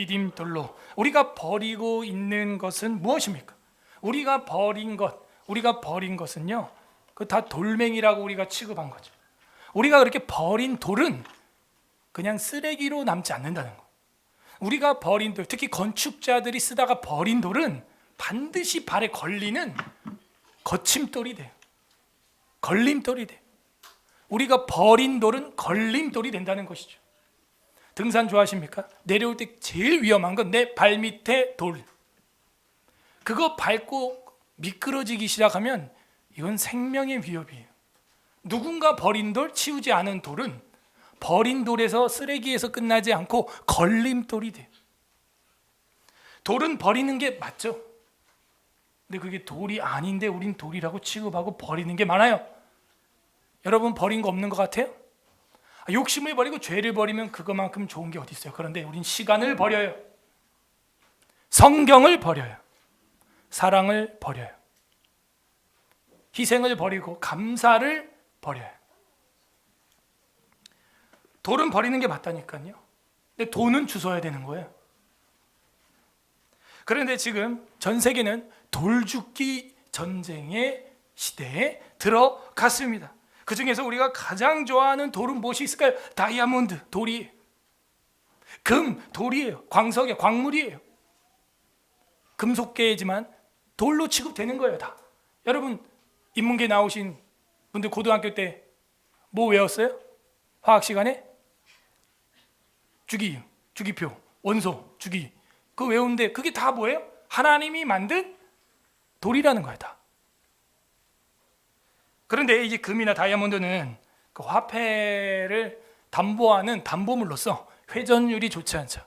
디딤돌로. 우리가 버리고 있는 것은 무엇입니까? 우리가 버린 것은요, 그 다 돌멩이라고 우리가 취급한 거죠. 우리가 그렇게 버린 돌은 그냥 쓰레기로 남지 않는다는 거. 우리가 버린 돌, 특히 건축자들이 쓰다가 버린 돌은 반드시 발에 걸리는 거침돌이 돼요. 걸림돌이 돼요. 우리가 버린 돌은 걸림돌이 된다는 것이죠. 등산 좋아하십니까? 내려올 때 제일 위험한 건 내 발밑에 돌. 그거 밟고 미끄러지기 시작하면 이건 생명의 위협이에요. 누군가 버린 돌, 치우지 않은 돌은 버린 돌에서 쓰레기에서 끝나지 않고 걸림돌이 돼요. 돌은 버리는 게 맞죠. 근데 그게 돌이 아닌데 우린 돌이라고 취급하고 버리는 게 많아요. 여러분 버린 거 없는 것 같아요? 욕심을 버리고 죄를 버리면 그것만큼 좋은 게 어디 있어요. 그런데 우린 시간을 버려요. 성경을 버려요. 사랑을 버려요. 희생을 버리고 감사를 버려요. 돌은 버리는 게 맞다니까요. 근데 돈은 주워야 되는 거예요. 그런데 지금 전 세계는 돌줍기 전쟁의 시대에 들어갔습니다. 그 중에서 우리가 가장 좋아하는 돌은 무엇이 있을까요? 다이아몬드, 돌이. 금, 돌이에요. 광석이에요. 광물이에요. 금속계지만 돌로 취급되는 거예요, 다. 여러분 인문계 나오신 분들 고등학교 때 뭐 외웠어요? 화학 시간에? 주기, 주기표, 원소, 주기. 그거 외우는데 그게 다 뭐예요? 하나님이 만든 돌이라는 거예요, 다. 그런데 이제 금이나 다이아몬드는 그 화폐를 담보하는 담보물로서 회전율이 좋지 않죠.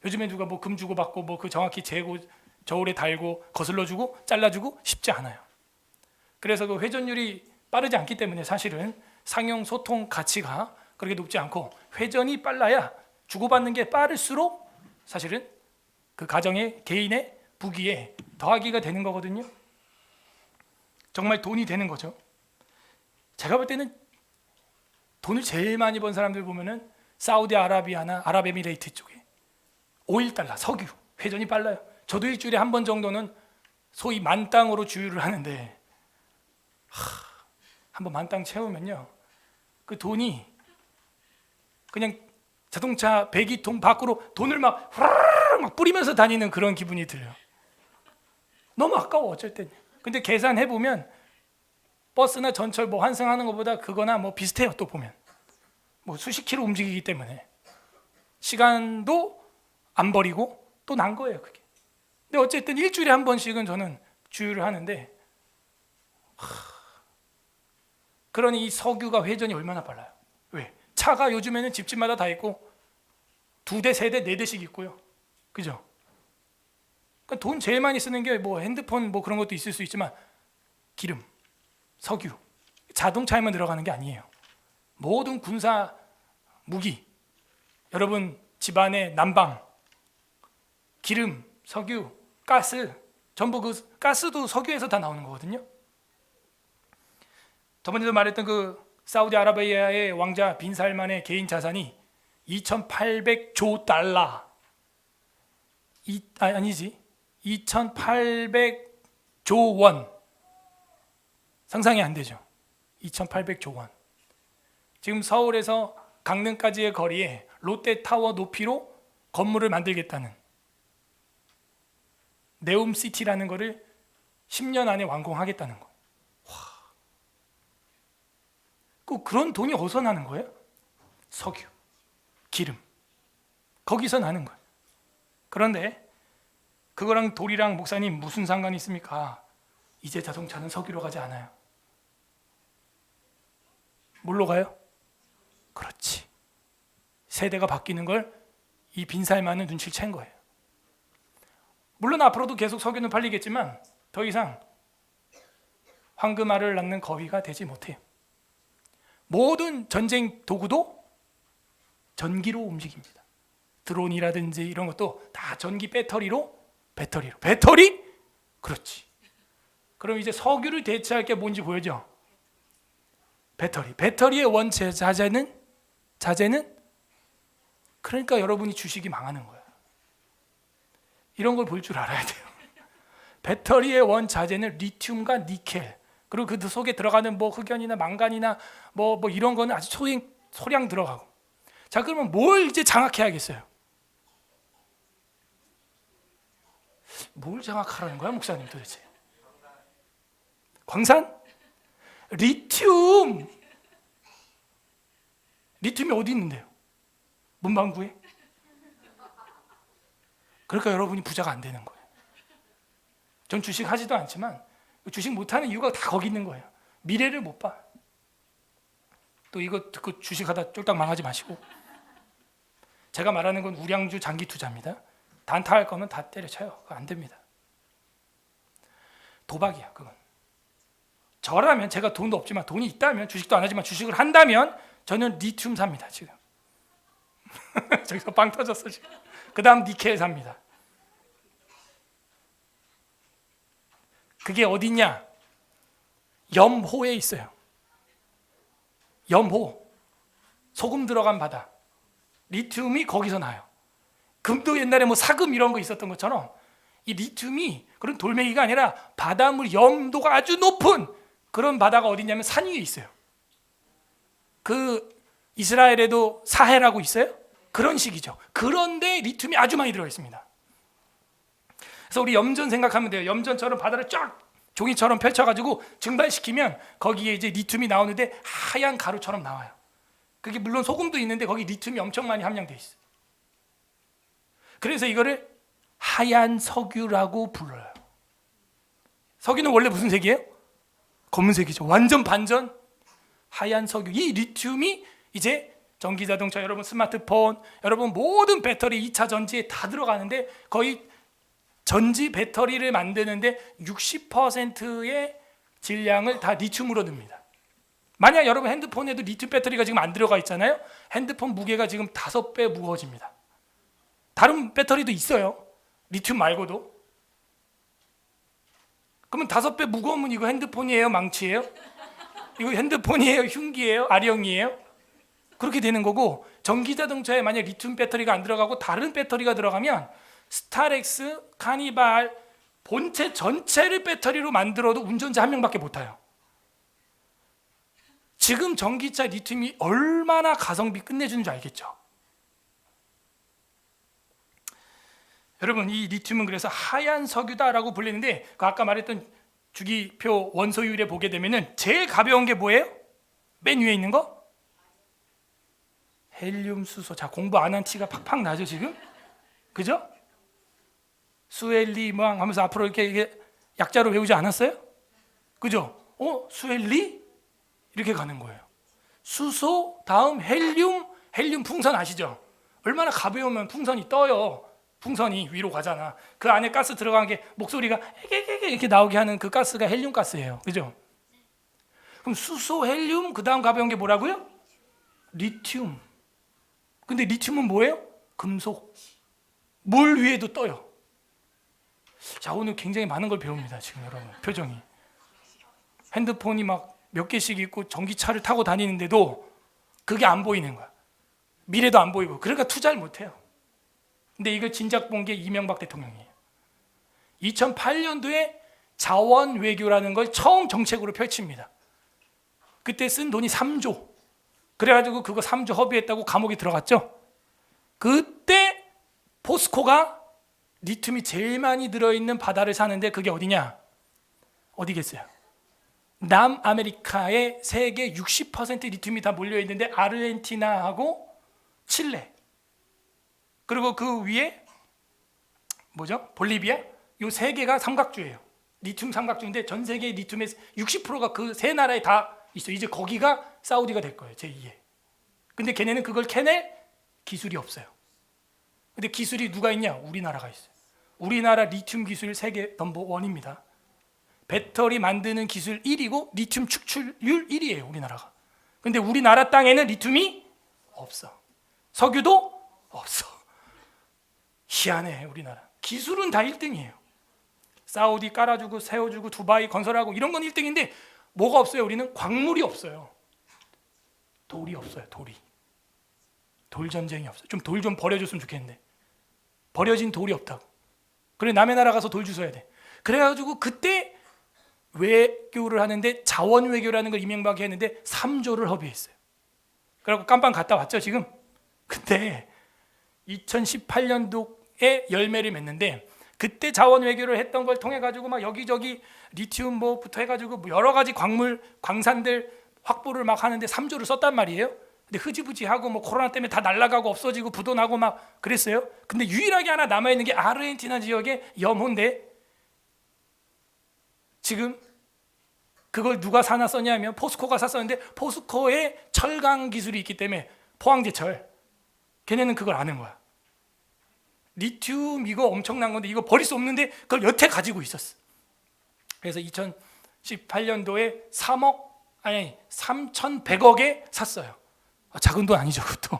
요즘에 누가 뭐 금 주고 받고 뭐 그 정확히 재고 저울에 달고 거슬러 주고 잘라 주고 쉽지 않아요. 그래서 그 회전율이 빠르지 않기 때문에 사실은 상용 소통 가치가 그렇게 높지 않고, 회전이 빨라야 주고받는 게 빠를수록 사실은 그 가정의 개인의 부귀에 더하기가 되는 거거든요. 정말 돈이 되는 거죠. 제가 볼 때는 돈을 제일 많이 번 사람들 보면은 사우디아라비아나 아랍에미레이트 쪽에 오일 달러, 석유, 회전이 빨라요. 저도 일주일에 한 번 정도는 소위 만땅으로 주유를 하는데, 한 번 만땅 채우면요, 그 돈이 그냥 자동차 배기통 밖으로 돈을 막 뿌리면서 다니는 그런 기분이 들어요. 너무 아까워 어쩔 땐. 근데 계산해 보면 버스나 전철 뭐 환승하는 것보다 그거나 뭐 비슷해요. 또 보면 뭐 수십 킬로 움직이기 때문에 시간도 안 버리고 또 난 거예요, 그게. 근데 어쨌든 일주일에 한 번씩은 저는 주유를 하는데, 그러니 이 석유가 회전이 얼마나 빨라요. 왜? 차가 요즘에는 집집마다 다 있고 2대, 3대, 4대씩 있고요. 그죠? 그러니까 돈 제일 많이 쓰는 게 뭐 핸드폰 뭐 그런 것도 있을 수 있지만 기름, 석유, 자동차에만 들어가는 게 아니에요. 모든 군사 무기, 여러분 집안의 난방, 기름, 석유, 가스, 전부 그 가스도 석유에서 다 나오는 거거든요. 저번에도 말했던 그 사우디아라비아의 왕자 빈 살만의 개인 자산이 2,800조 달러. 아니지. 2,800조 원. 상상이 안 되죠. 2,800조 원. 지금 서울에서 강릉까지의 거리에 롯데타워 높이로 건물을 만들겠다는, 네옴시티라는 거를 10년 안에 완공하겠다는 거. 그런 돈이 어디서 나는 거예요? 석유, 기름, 거기서 나는 거예요. 그런데 그거랑 돌이랑 목사님 무슨 상관이 있습니까? 이제 자동차는 석유로 가지 않아요. 뭘로 가요? 그렇지. 세대가 바뀌는 걸 이 빈살만은 눈치를 챈 거예요. 물론 앞으로도 계속 석유는 팔리겠지만 더 이상 황금알을 낳는 거위가 되지 못해요. 모든 전쟁 도구도 전기로 움직입니다. 드론이라든지 이런 것도 다 전기 배터리로. 배터리? 그렇지. 그럼 이제 석유를 대체할 게 뭔지 보여줘. 배터리의 원체 자재는 그러니까 여러분이 주식이 망하는 거야. 이런 걸 볼 줄 알아야 돼요. 배터리의 원자재는 리튬과 니켈, 그리고 그 속에 들어가는 뭐 흑연이나 망간이나 뭐 이런 거는 아주 소량 들어가고. 자, 그러면 뭘 이제 장악해야겠어요? 뭘 장악하라는 거야, 목사님 도대체? 광산? 리튬! 리튬이 어디 있는데요? 문방구에? 그러니까 여러분이 부자가 안 되는 거예요. 전 주식 하지도 않지만 주식 못하는 이유가 다 거기 있는 거예요. 미래를 못 봐. 또 이거 듣고 주식하다 쫄딱 망하지 마시고. 제가 말하는 건 우량주 장기 투자입니다. 단타할 거면 다 때려쳐요. 그거 안 됩니다. 도박이야, 그건. 저라면, 제가 돈도 없지만 돈이 있다면, 주식도 안 하지만 주식을 한다면 저는 리튬 삽니다, 지금. 저기서 빵 터졌어, 지금. 그 다음 니켈 삽니다. 그게 어디냐? 염호에 있어요. 염호. 소금 들어간 바다. 리튬이 거기서 나요. 금도 옛날에 뭐 사금 이런 거 있었던 것처럼 이 리튬이 그런 돌멩이가 아니라 바닷물 염도가 아주 높은 그런 바다가 어디냐면 산 위에 있어요. 그 이스라엘에도 사해라고 있어요? 그런 식이죠. 그런데 리튬이 아주 많이 들어 있습니다. 그래서 우리 염전 생각하면 돼요. 염전처럼 바다를 쫙 종이처럼 펼쳐가지고 증발시키면 거기에 이제 리튬이 나오는데 하얀 가루처럼 나와요. 그게 물론 소금도 있는데 거기 리튬이 엄청 많이 함량돼 있어요. 그래서 이거를 하얀 석유라고 불러요. 석유는 원래 무슨 색이에요? 검은색이죠. 완전 반전 하얀 석유. 이 리튬이 이제 전기자동차, 여러분 스마트폰, 여러분 모든 배터리 2차 전지에 다 들어가는데 거의 전지 배터리를 만드는데 60%의 질량을 다 리튬으로 듭니다. 만약 여러분 핸드폰에도 리튬 배터리가 지금 안 들어가 있잖아요. 핸드폰 무게가 지금 5배 무거워집니다. 다른 배터리도 있어요. 리튬 말고도. 그러면 5배 무거우면 이거 핸드폰이에요? 망치예요? 이거 핸드폰이에요? 흉기예요? 아령이에요? 그렇게 되는 거고, 전기자동차에 만약 리튬 배터리가 안 들어가고 다른 배터리가 들어가면 스타렉스, 카니발 본체 전체를 배터리로 만들어도 운전자 한 명밖에 못 타요. 지금 전기차 리튬이 얼마나 가성비 끝내주는 줄 알겠죠? 여러분, 이 리튬은 그래서 하얀 석유다라고 불리는데, 그 아까 말했던 주기표 원소율에 보게 되면은 제일 가벼운 게 뭐예요? 맨 위에 있는 거? 헬륨, 수소. 자, 공부 안 한 티가 팍팍 나죠 지금? 그죠? 수엘리 뭐 하면서 앞으로 이렇게 약자로 외우지 않았어요? 그죠? 수엘리? 이렇게 가는 거예요. 수소, 다음 헬륨. 헬륨 풍선 아시죠? 얼마나 가벼우면 풍선이 떠요. 풍선이 위로 가잖아. 그 안에 가스 들어간 게 목소리가 이렇게 나오게 하는 그 가스가 헬륨 가스예요. 그죠? 그럼 수소, 헬륨, 그 다음 가벼운 게 뭐라고요? 리튬. 근데 리튬은 뭐예요? 금속. 물 위에도 떠요. 자, 오늘 굉장히 많은 걸 배웁니다. 지금 여러분 표정이. 핸드폰이 막 몇 개씩 있고 전기차를 타고 다니는데도 그게 안 보이는 거야. 미래도 안 보이고. 그러니까 투자를 못 해요. 근데 이걸 진작 본 게 이명박 대통령이에요. 2008년도에 자원 외교라는 걸 처음 정책으로 펼칩니다. 그때 쓴 돈이 3조. 그래가지고 그거 3조 허비했다고 감옥에 들어갔죠. 그때 포스코가 리튬이 제일 많이 들어있는 바다를 사는데 그게 어디냐? 어디겠어요? 남아메리카의 세계 60% 리튬이 다 몰려있는데 아르헨티나하고 칠레, 그리고 그 위에 뭐죠? 볼리비아? 요 세 개가 삼각주예요. 리튬 삼각주인데 전 세계 리튬의 60%가 그 세 나라에 다 있어요. 이제 거기가 사우디가 될 거예요. 제2의. 근데 걔네는 그걸 캐낼 기술이 없어요. 근데 기술이 누가 있냐? 우리나라가 있어요. 우리나라 리튬 기술 세계 넘버 1입니다. 배터리 만드는 기술 1위고 리튬 축출률 1위예요, 우리나라가. 근데 우리나라 땅에는 리튬이 없어. 석유도 없어. 희한해, 우리나라. 기술은 다 1등이에요. 사우디 깔아주고 세워주고 두바이 건설하고 이런 건 1등인데 뭐가 없어요? 우리는 광물이 없어요. 돌이 없어요. 돌 전쟁이 없어요. 좀 돌 좀 버려줬으면 좋겠는데 버려진 돌이 없다고. 그래 남의 나라 가서 돌 주워야 돼. 그래가지고 그때 외교를 하는데 자원 외교라는 걸 이명박이 했는데 3조를 허비했어요. 그래갖고 깜빵 갔다 왔죠 지금. 그때 2018년도에 열매를 맺는데 그때 자원 외교를 했던 걸 통해 가지고 막 여기저기 리튬 뭐부터 해가지고 뭐 여러 가지 광물 광산들 확보를 막 하는데 3조를 썼단 말이에요. 근데 흐지부지하고 뭐 코로나 때문에 다 날아가고 없어지고 부도 나고 막 그랬어요. 근데 유일하게 하나 남아 있는 게 아르헨티나 지역의 염호인데 지금 그걸 누가 사나 썼냐면 포스코가 샀었는데 포스코의 철강 기술이 있기 때문에 포항제철 걔네는 그걸 아는 거야. 리튬 이거 엄청난 건데 이거 버릴 수 없는데 그걸 여태 가지고 있었어. 그래서 2018년도에 3,100억에 샀어요. 작은 돈 아니죠 그것도.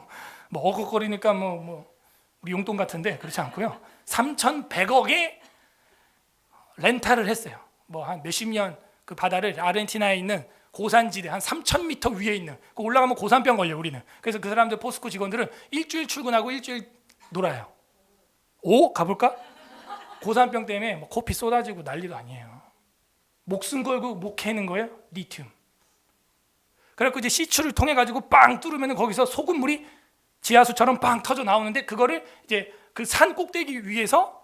뭐 어걱거리니까 뭐 우리 용돈 같은데 그렇지 않고요. 3,100억에 렌탈을 했어요. 뭐 한 몇십 년 그 바다를 아르헨티나에 있는 고산지대 한 3,000m 위에 있는 그 올라가면 고산병 걸려 우리는. 그래서 그 사람들 포스코 직원들은 일주일 출근하고 일주일 놀아요. 오 가볼까? 고산병 때문에 뭐 코피 쏟아지고 난리도 아니에요. 목숨 걸고 목 캐는 거예요. 리튬. 그래갖고 이제 시추를 통해 가지고 빵 뚫으면 거기서 소금물이 지하수처럼 빵 터져 나오는데 그거를 이제 그 산 꼭대기 위에서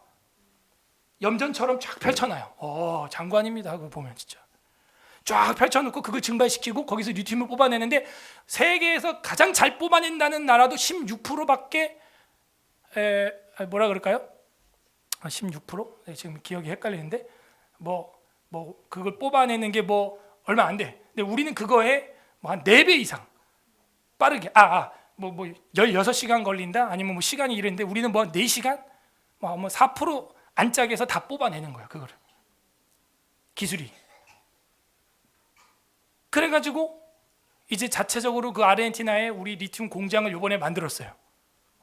염전처럼 쫙 펼쳐놔요. 장관입니다. 그거 보면 진짜 쫙 펼쳐놓고 그걸 증발시키고 거기서 리튬을 뽑아내는데 세계에서 가장 잘 뽑아낸다는 나라도 16%밖에 뭐라 그럴까요? 16%? 네, 지금 기억이 헷갈리는데 뭐 그걸 뽑아내는 게 뭐 얼마 안 돼. 근데 우리는 그거에 뭐 한 4배 이상 빠르게 뭐 16시간 걸린다? 아니면 뭐 시간이 이랬는데 우리는 뭐 4시간? 뭐 4% 안짝에서 다 뽑아내는 거야 그거를. 기술이. 그래가지고 이제 자체적으로 그 아르헨티나에 우리 리튬 공장을 이번에 만들었어요.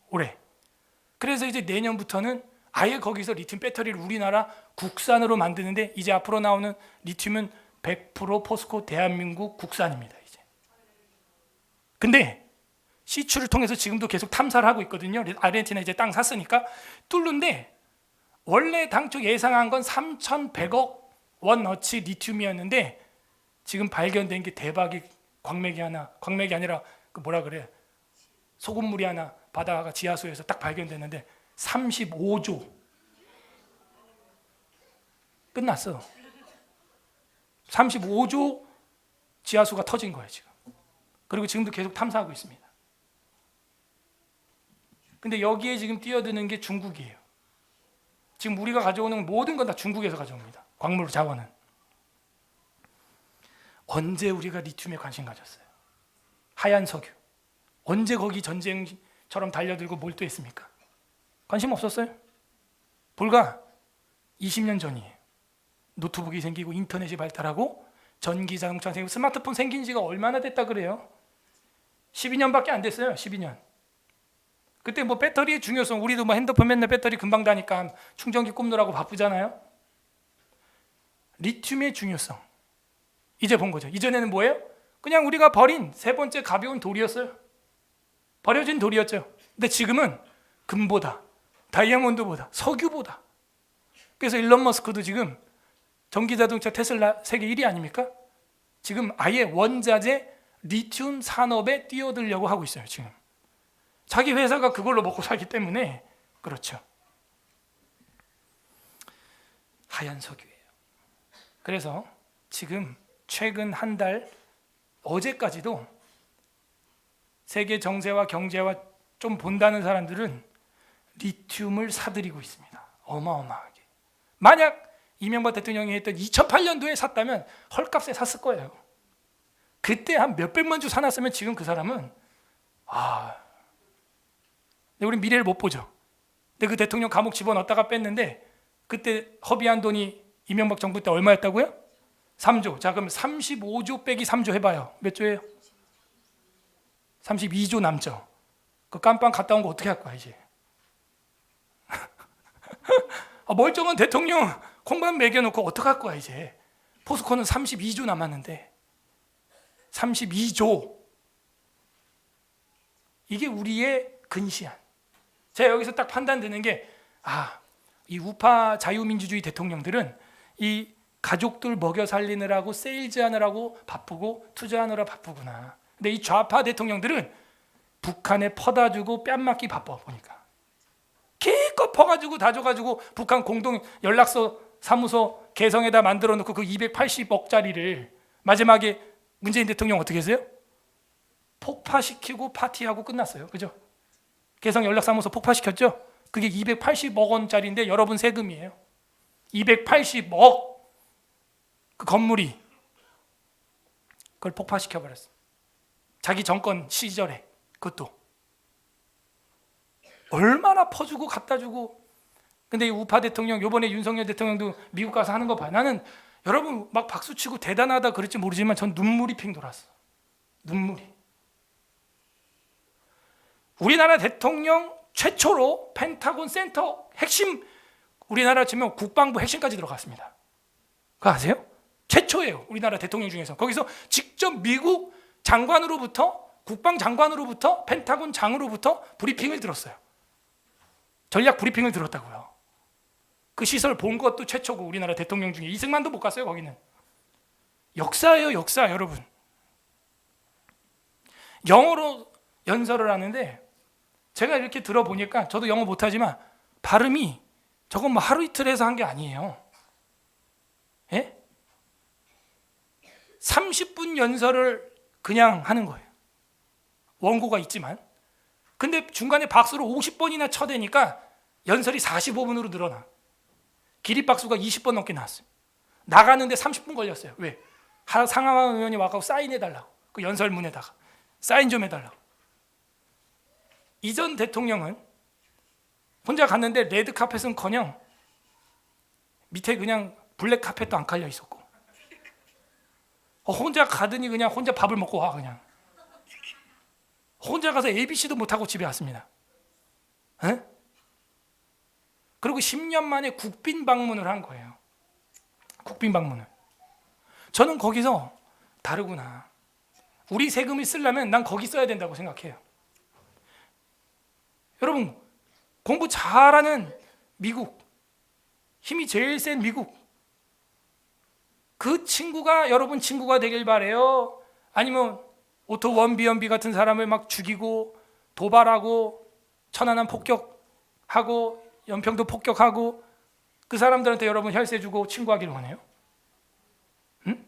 올해. 그래서 이제 내년부터는 아예 거기서 리튬 배터리를 우리나라 국산으로 만드는데 이제 앞으로 나오는 리튬은 100% 포스코 대한민국 국산입니다. 이제. 근데 시추를 통해서 지금도 계속 탐사를 하고 있거든요. 아르헨티나 이제 땅 샀으니까 뚫는데 원래 당초 예상한 건 3,100억 원어치 리튬이었는데 지금 발견된 게 대박이 광맥이 아니라 그 뭐라 그래 소금물이 하나 바다가 지하수에서 딱 발견됐는데 35조 끝났어. 35조 지하수가 터진 거예요 지금. 그리고 지금도 계속 탐사하고 있습니다. 근데 여기에 지금 뛰어드는 게 중국이에요. 지금 우리가 가져오는 모든 건 다 중국에서 가져옵니다. 광물 자원은. 언제 우리가 리튬에 관심 가졌어요? 하얀 석유. 언제 거기 전쟁처럼 달려들고 몰두했습니까? 관심 없었어요? 불과 20년 전이에요. 노트북이 생기고 인터넷이 발달하고 전기 자동차 생기고 스마트폰 생긴 지가 얼마나 됐다 그래요? 12년밖에 안 됐어요. 12년. 그때 뭐 배터리의 중요성 우리도 뭐 핸드폰 맨날 배터리 금방 다니까 충전기 꼽느라고 바쁘잖아요. 리튬의 중요성 이제 본 거죠. 이전에는 뭐예요? 그냥 우리가 버린 세 번째 가벼운 돌이었어요. 버려진 돌이었죠. 근데 지금은 금보다 다이아몬드보다 석유보다. 그래서 일론 머스크도 지금 전기자동차 테슬라 세계 1위 아닙니까? 지금 아예 원자재 리튬 산업에 뛰어들려고 하고 있어요. 지금 자기 회사가 그걸로 먹고 살기 때문에 그렇죠. 하얀 석유예요. 그래서 지금 최근 한 달 어제까지도 세계 정세와 경제와 좀 본다는 사람들은 리튬을 사들이고 있습니다. 어마어마하게. 만약 이명박 대통령이 했던 2008년도에 샀다면 헐값에 샀을 거예요. 그때 한 몇백만 주 사놨으면 지금 그 사람은 근데 우리 미래를 못 보죠. 근데 그 대통령 감옥 집어넣었다가 뺐는데 그때 허비한 돈이 이명박 정부 때 얼마였다고요? 3조. 자 그럼 35조 빼기 3조 해봐요. 몇 조예요? 32조 남죠. 그 깜빵 갔다 온 거 어떻게 할 거야 이제? 멀쩡한 대통령 콩밥 먹여놓고 어떡할 거야 이제? 포스코는 32조 남았는데 32조 이게 우리의 근시안. 제가 여기서 딱 판단되는 게 이 우파 자유민주주의 대통령들은 이 가족들 먹여 살리느라고 세일즈하느라고 바쁘고 투자하느라 바쁘구나. 근데 이 좌파 대통령들은 북한에 퍼다 주고 뺨 맞기 바빠 보니까. 기껏 퍼가지고 다 줘가지고 북한 공동 연락소 사무소 개성에다 만들어 놓고 그 280억짜리를 마지막에 문재인 대통령 어떻게 했어요? 폭파시키고 파티하고 끝났어요. 그죠? 개성 연락사무소 폭파시켰죠? 그게 280억 원짜리인데 여러분 세금이에요. 280억 그 건물이 그걸 폭파시켜버렸어. 자기 정권 시절에. 그것도 얼마나 퍼주고 갖다주고. 근데 이 우파 대통령 요번에 윤석열 대통령도 미국 가서 하는 거 봐. 나는 여러분 막 박수치고 대단하다 그럴지 모르지만 전 눈물이 핑 돌았어. 눈물이. 우리나라 대통령 최초로 펜타곤 센터 핵심, 우리나라 치면 국방부 핵심까지 들어갔습니다. 그거 아세요? 최초예요. 우리나라 대통령 중에서. 거기서 직접 미국 장관으로부터, 국방장관으로부터, 펜타곤 장으로부터 브리핑을 들었어요. 전략 브리핑을 들었다고요. 그 시설 본 것도 최초고, 우리나라 대통령 중에 이승만도 못 갔어요. 거기는. 역사예요, 역사. 여러분, 영어로 연설을 하는데 제가 이렇게 들어보니까, 저도 영어 못하지만 발음이 저건 뭐 하루 이틀 해서 한 게 아니에요. 예? 30분 연설을 그냥 하는 거예요. 원고가 있지만. 근데 중간에 박수를 50번이나 쳐대니까 연설이 45분으로 늘어나. 기립박수가 20번 넘게 나왔어요. 나가는데 30분 걸렸어요. 왜? 상하원 의원이 와서 사인해달라고. 그 연설문에다가 사인 좀 해달라고. 이전 대통령은 혼자 갔는데 레드 카펫은커녕 밑에 그냥 블랙 카펫도 안 깔려 있었고, 혼자 가더니 그냥 혼자 밥을 먹고 와. 그냥 혼자 가서 ABC도 못하고 집에 왔습니다. 에? 그리고 10년 만에 국빈 방문을 한 거예요. 국빈 방문을. 저는 거기서 다르구나. 우리 세금을 쓰려면 난 거기 써야 된다고 생각해요. 여러분, 공부 잘하는 미국, 힘이 제일 센 미국, 그 친구가 여러분 친구가 되길 바래요? 아니면 오토 원비연비 같은 사람을 막 죽이고 도발하고 천안함 폭격하고 연평도 폭격하고 그 사람들한테 여러분 혈세 주고 친구하기를 원해요? 응?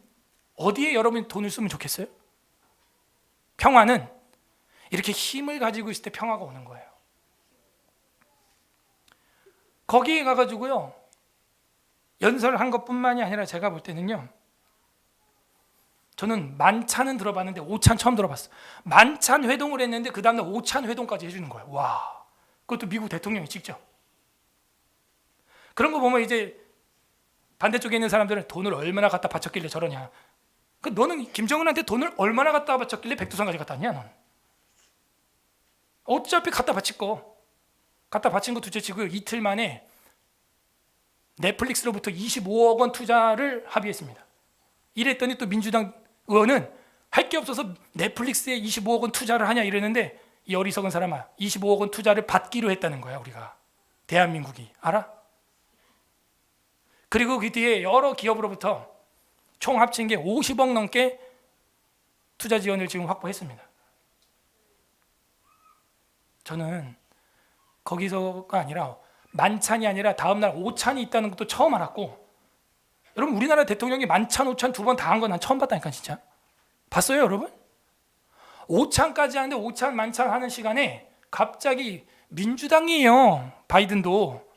어디에 여러분이 돈을 쓰면 좋겠어요? 평화는 이렇게 힘을 가지고 있을 때 평화가 오는 거예요. 거기에 가가지고요, 연설한 것뿐만이 아니라 제가 볼 때는요, 저는 만찬은 들어봤는데 오찬 처음 들어봤어요. 만찬 회동을 했는데 그 다음날 오찬 회동까지 해주는 거예요. 와, 그것도 미국 대통령이 직접. 그런 거 보면 이제 반대쪽에 있는 사람들은 돈을 얼마나 갖다 바쳤길래 저러냐. 너는 김정은한테 돈을 얼마나 갖다 바쳤길래 백두산까지 갖다 왔냐, 넌. 어차피 갖다 바칠 거. 갖다 바친 거 둘째치고요, 이틀 만에 넷플릭스로부터 25억 원 투자를 합의했습니다. 이랬더니 또 민주당 의원은 할 게 없어서 넷플릭스에 25억 원 투자를 하냐 이랬는데, 이 어리석은 사람아, 25억 원 투자를 받기로 했다는 거야, 우리가. 대한민국이. 알아? 그리고 그 뒤에 여러 기업으로부터 총 합친 게 50억 넘게 투자 지원을 지금 확보했습니다. 저는 거기서가 아니라, 만찬이 아니라 다음날 오찬이 있다는 것도 처음 알았고, 여러분 우리나라 대통령이 만찬 오찬 두 번 다 한 건 난 처음 봤다니까. 진짜 봤어요 여러분? 오찬까지 하는데 오찬 만찬 하는 시간에 갑자기 민주당이에요. 바이든도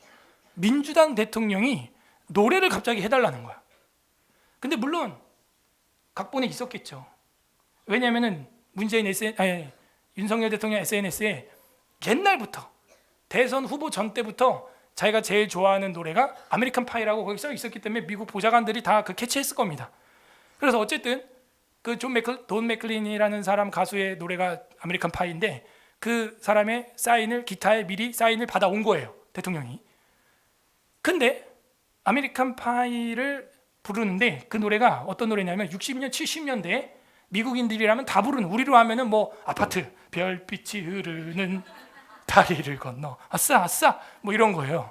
민주당 대통령이 노래를 갑자기 해달라는 거야. 근데 물론 각본에 있었겠죠. 왜냐하면은 윤석열 대통령 SNS에 옛날부터 대선 후보 전 때부터 자기가 제일 좋아하는 노래가 아메리칸 파이라고 거기 써 있었기 때문에 미국 보좌관들이 다 그 캐치했을 겁니다. 그래서 어쨌든 그 돈 맥클린이라는 사람 가수의 노래가 아메리칸 파이인데, 그 사람의 사인을, 기타에 미리 사인을 받아온 거예요, 대통령이. 근데 아메리칸 파이를 부르는데 그 노래가 어떤 노래냐면 60년, 70년대에 미국인들이라면 다 부르는, 우리로 하면은 뭐 아파트, 별빛이 흐르는 다리를 건너 아싸 아싸 뭐 이런 거예요.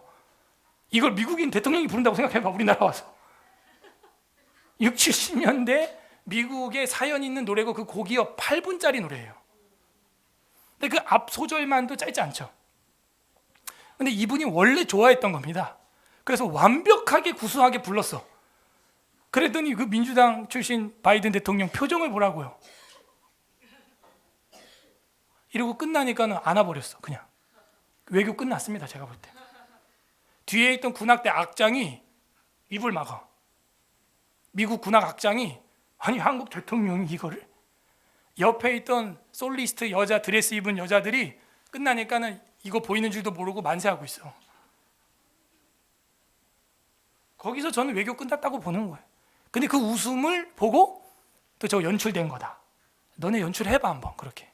이걸 미국인 대통령이 부른다고 생각해봐. 우리나라 와서 6, 70년대 미국의 사연 있는 노래고 그 곡이요 8분짜리 노래예요. 근데 그 앞 소절만도 짧지 않죠. 근데 이분이 원래 좋아했던 겁니다. 그래서 완벽하게 구수하게 불렀어. 그랬더니 그 민주당 출신 바이든 대통령 표정을 보라고요. 이러고 끝나니까는 안아버렸어. 그냥 외교 끝났습니다. 제가 볼 때 뒤에 있던 군악대 악장이 입을 막아. 미국 군악 악장이 아니 한국 대통령이 이거를, 옆에 있던 솔리스트 여자 드레스 입은 여자들이 끝나니까는 이거 보이는 줄도 모르고 만세하고 있어. 거기서 저는 외교 끝났다고 보는 거예요. 근데 그 웃음을 보고 또 저 연출된 거다. 너네 연출해봐 한번. 그렇게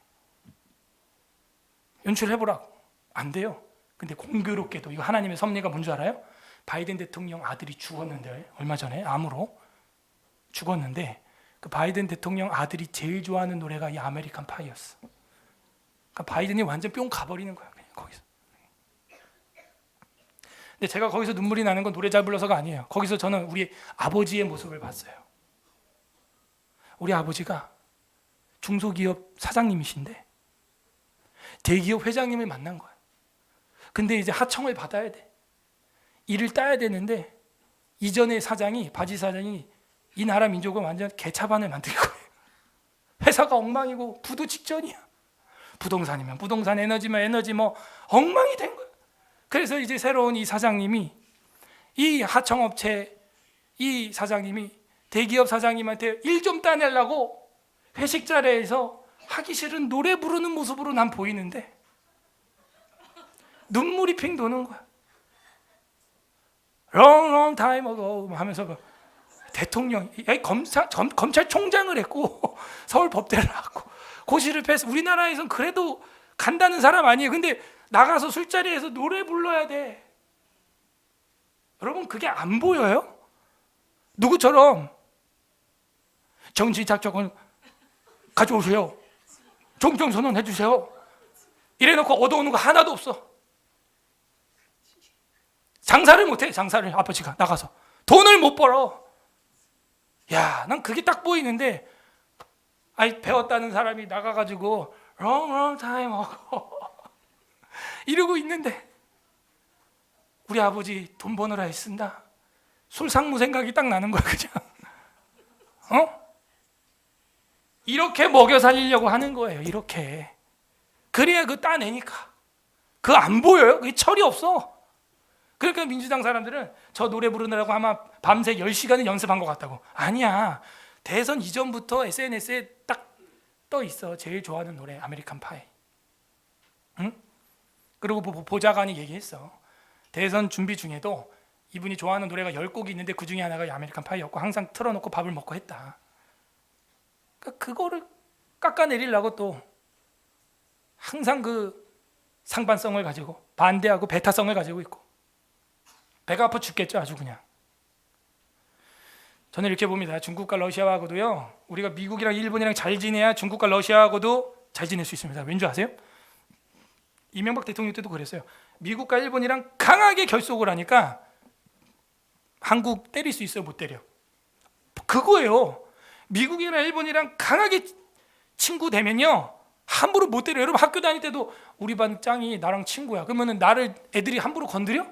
연출해보라고. 안 돼요. 근데 공교롭게도 이거 하나님의 섭리가 뭔지 알아요? 바이든 대통령 아들이 죽었는데, 얼마 전에 암으로 죽었는데, 그 바이든 대통령 아들이 제일 좋아하는 노래가 이 아메리칸 파이였어. 그러니까 바이든이 완전 뿅 가버리는 거야 그냥 거기서. 근데 제가 거기서 눈물이 나는 건 노래 잘 불러서가 아니에요. 거기서 저는 우리 아버지의 모습을 봤어요. 우리 아버지가 중소기업 사장님이신데 대기업 회장님을 만난 거야. 근데 이제 하청을 받아야 돼. 일을 따야 되는데 이전의 사장이, 바지 사장이 이 나라 민족을 완전 개차반을 만든 거예요. 회사가 엉망이고 부도 직전이야. 부동산이면 부동산, 에너지면 에너지, 뭐 엉망이 된 거야. 그래서 이제 새로운 이 사장님이, 이 하청업체 이 사장님이 대기업 사장님한테 일 좀 따내려고 회식 자리에서 하기 싫은 노래 부르는 모습으로 난 보이는데 눈물이 핑 도는 거야. Long long time ago 하면서 그 대통령, 검찰총장을 했고 서울법대를 하고 고시를 패스. 우리나라에선 그래도 간다는 사람 아니에요. 근데 나가서 술자리에서 노래 불러야 돼. 여러분 그게 안 보여요? 누구처럼 정치 작전을 가져오세요. 종전선언 해주세요. 이래놓고 얻어오는 거 하나도 없어. 장사를 못해. 장사를 아버지가 나가서 돈을 못 벌어. 야, 난 그게 딱 보이는데, 아니 배웠다는 사람이 나가가지고 long long time 하고 이러고 있는데 우리 아버지 돈 버느라 애쓴다. 술상무 생각이 딱 나는 거야 그냥. 이렇게 먹여 살리려고 하는 거예요. 이렇게. 그래야 그 따내니까. 그거 안 보여요? 그게 철이 없어. 그러니까 민주당 사람들은 저 노래 부르느라고 아마 밤새 10시간을 연습한 것 같다고. 아니야. 대선 이전부터 SNS에 딱 떠 있어. 제일 좋아하는 노래 아메리칸 파이. 응? 그리고 보좌관이 얘기했어. 대선 준비 중에도 이분이 좋아하는 노래가 10곡이 있는데 그 중에 하나가 이 아메리칸 파이였고 항상 틀어놓고 밥을 먹고 했다. 그러니까 그거를 깎아내리려고 또 항상 그 상반성을 가지고 반대하고 배타성을 가지고 있고 배가 아파 죽겠죠. 아주 그냥. 저는 이렇게 봅니다. 중국과 러시아하고도요, 우리가 미국이랑 일본이랑 잘 지내야 중국과 러시아하고도 잘 지낼 수 있습니다. 왠지 아세요? 이명박 대통령 때도 그랬어요. 미국과 일본이랑 강하게 결속을 하니까 한국 때릴 수 있어요? 못 때려? 그거예요. 미국이랑 일본이랑 강하게 친구 되면요 함부로 못 때려. 여러분 학교 다닐 때도 우리 반 짱이 나랑 친구야. 그러면 나를 애들이 함부로 건드려?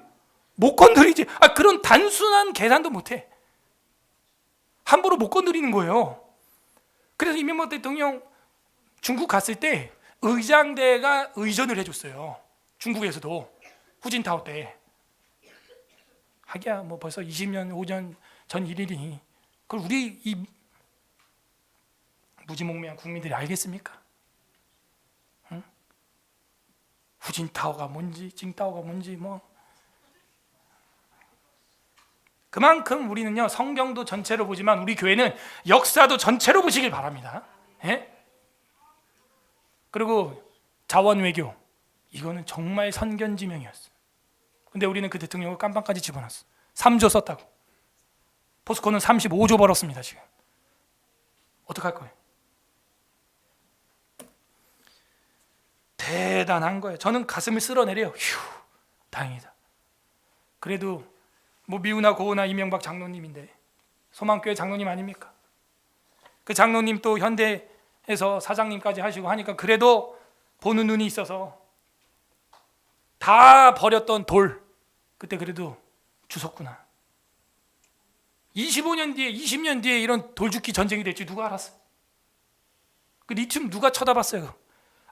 못 건드리지. 그런 단순한 계산도 못해. 함부로 못 건드리는 거예요. 그래서 이명박 대통령 중국 갔을 때 의장대가 의전을 해줬어요. 중국에서도 후진타오 때. 하기야 뭐 벌써 20년, 5년 전 일이니 그걸 우리 이 무지몽매한 국민들이 알겠습니까? 응? 후진타오가 뭔지 징타오가 뭔지 뭐. 그만큼 우리는요 성경도 전체로 보지만 우리 교회는 역사도 전체로 보시길 바랍니다. 예? 그리고 자원 외교, 이거는 정말 선견지명이었어. 근데 우리는 그 대통령을 깜빵까지 집어넣었어. 3조 썼다고. 포스코는 35조 벌었습니다. 지금 어떡할 거예요? 대단한 거예요. 저는 가슴을 쓸어내려요. 휴, 다행이다. 그래도 뭐 미우나 고우나 이명박 장로님인데 소망교회 장로님 아닙니까? 그 장로님 또 현대에서 사장님까지 하시고 하니까 그래도 보는 눈이 있어서 다 버렸던 돌 그때 그래도 주웠구나. 25년 뒤에 20년 뒤에 이런 돌죽기 전쟁이 될지 누가 알았어? 그 리튬 누가 쳐다봤어요?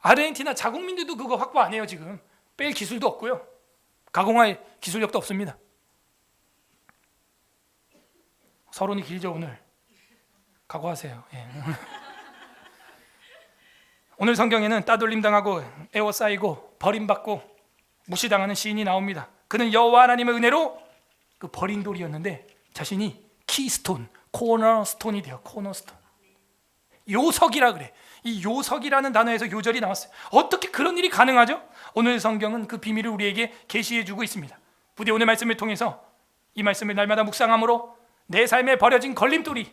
아르헨티나 자국민들도 그거 확보 안 해요. 지금 뺄 기술도 없고요, 가공할 기술력도 없습니다. 서론이 길죠. 오늘 각오하세요. 예. 오늘 성경에는 따돌림 당하고 에워싸이고 버림받고 무시당하는 시인이 나옵니다. 그는 여호와 하나님의 은혜로 그 버린 돌이었는데 자신이 키스톤, 코너스톤이 돼요. 코너스톤. 요석이라 그래. 이 요석이라는 단어에서 요절이 나왔어요. 어떻게 그런 일이 가능하죠? 오늘 성경은 그 비밀을 우리에게 계시해 주고 있습니다. 부디 오늘 말씀을 통해서 이 말씀을 날마다 묵상함으로 내 삶에 버려진 걸림돌이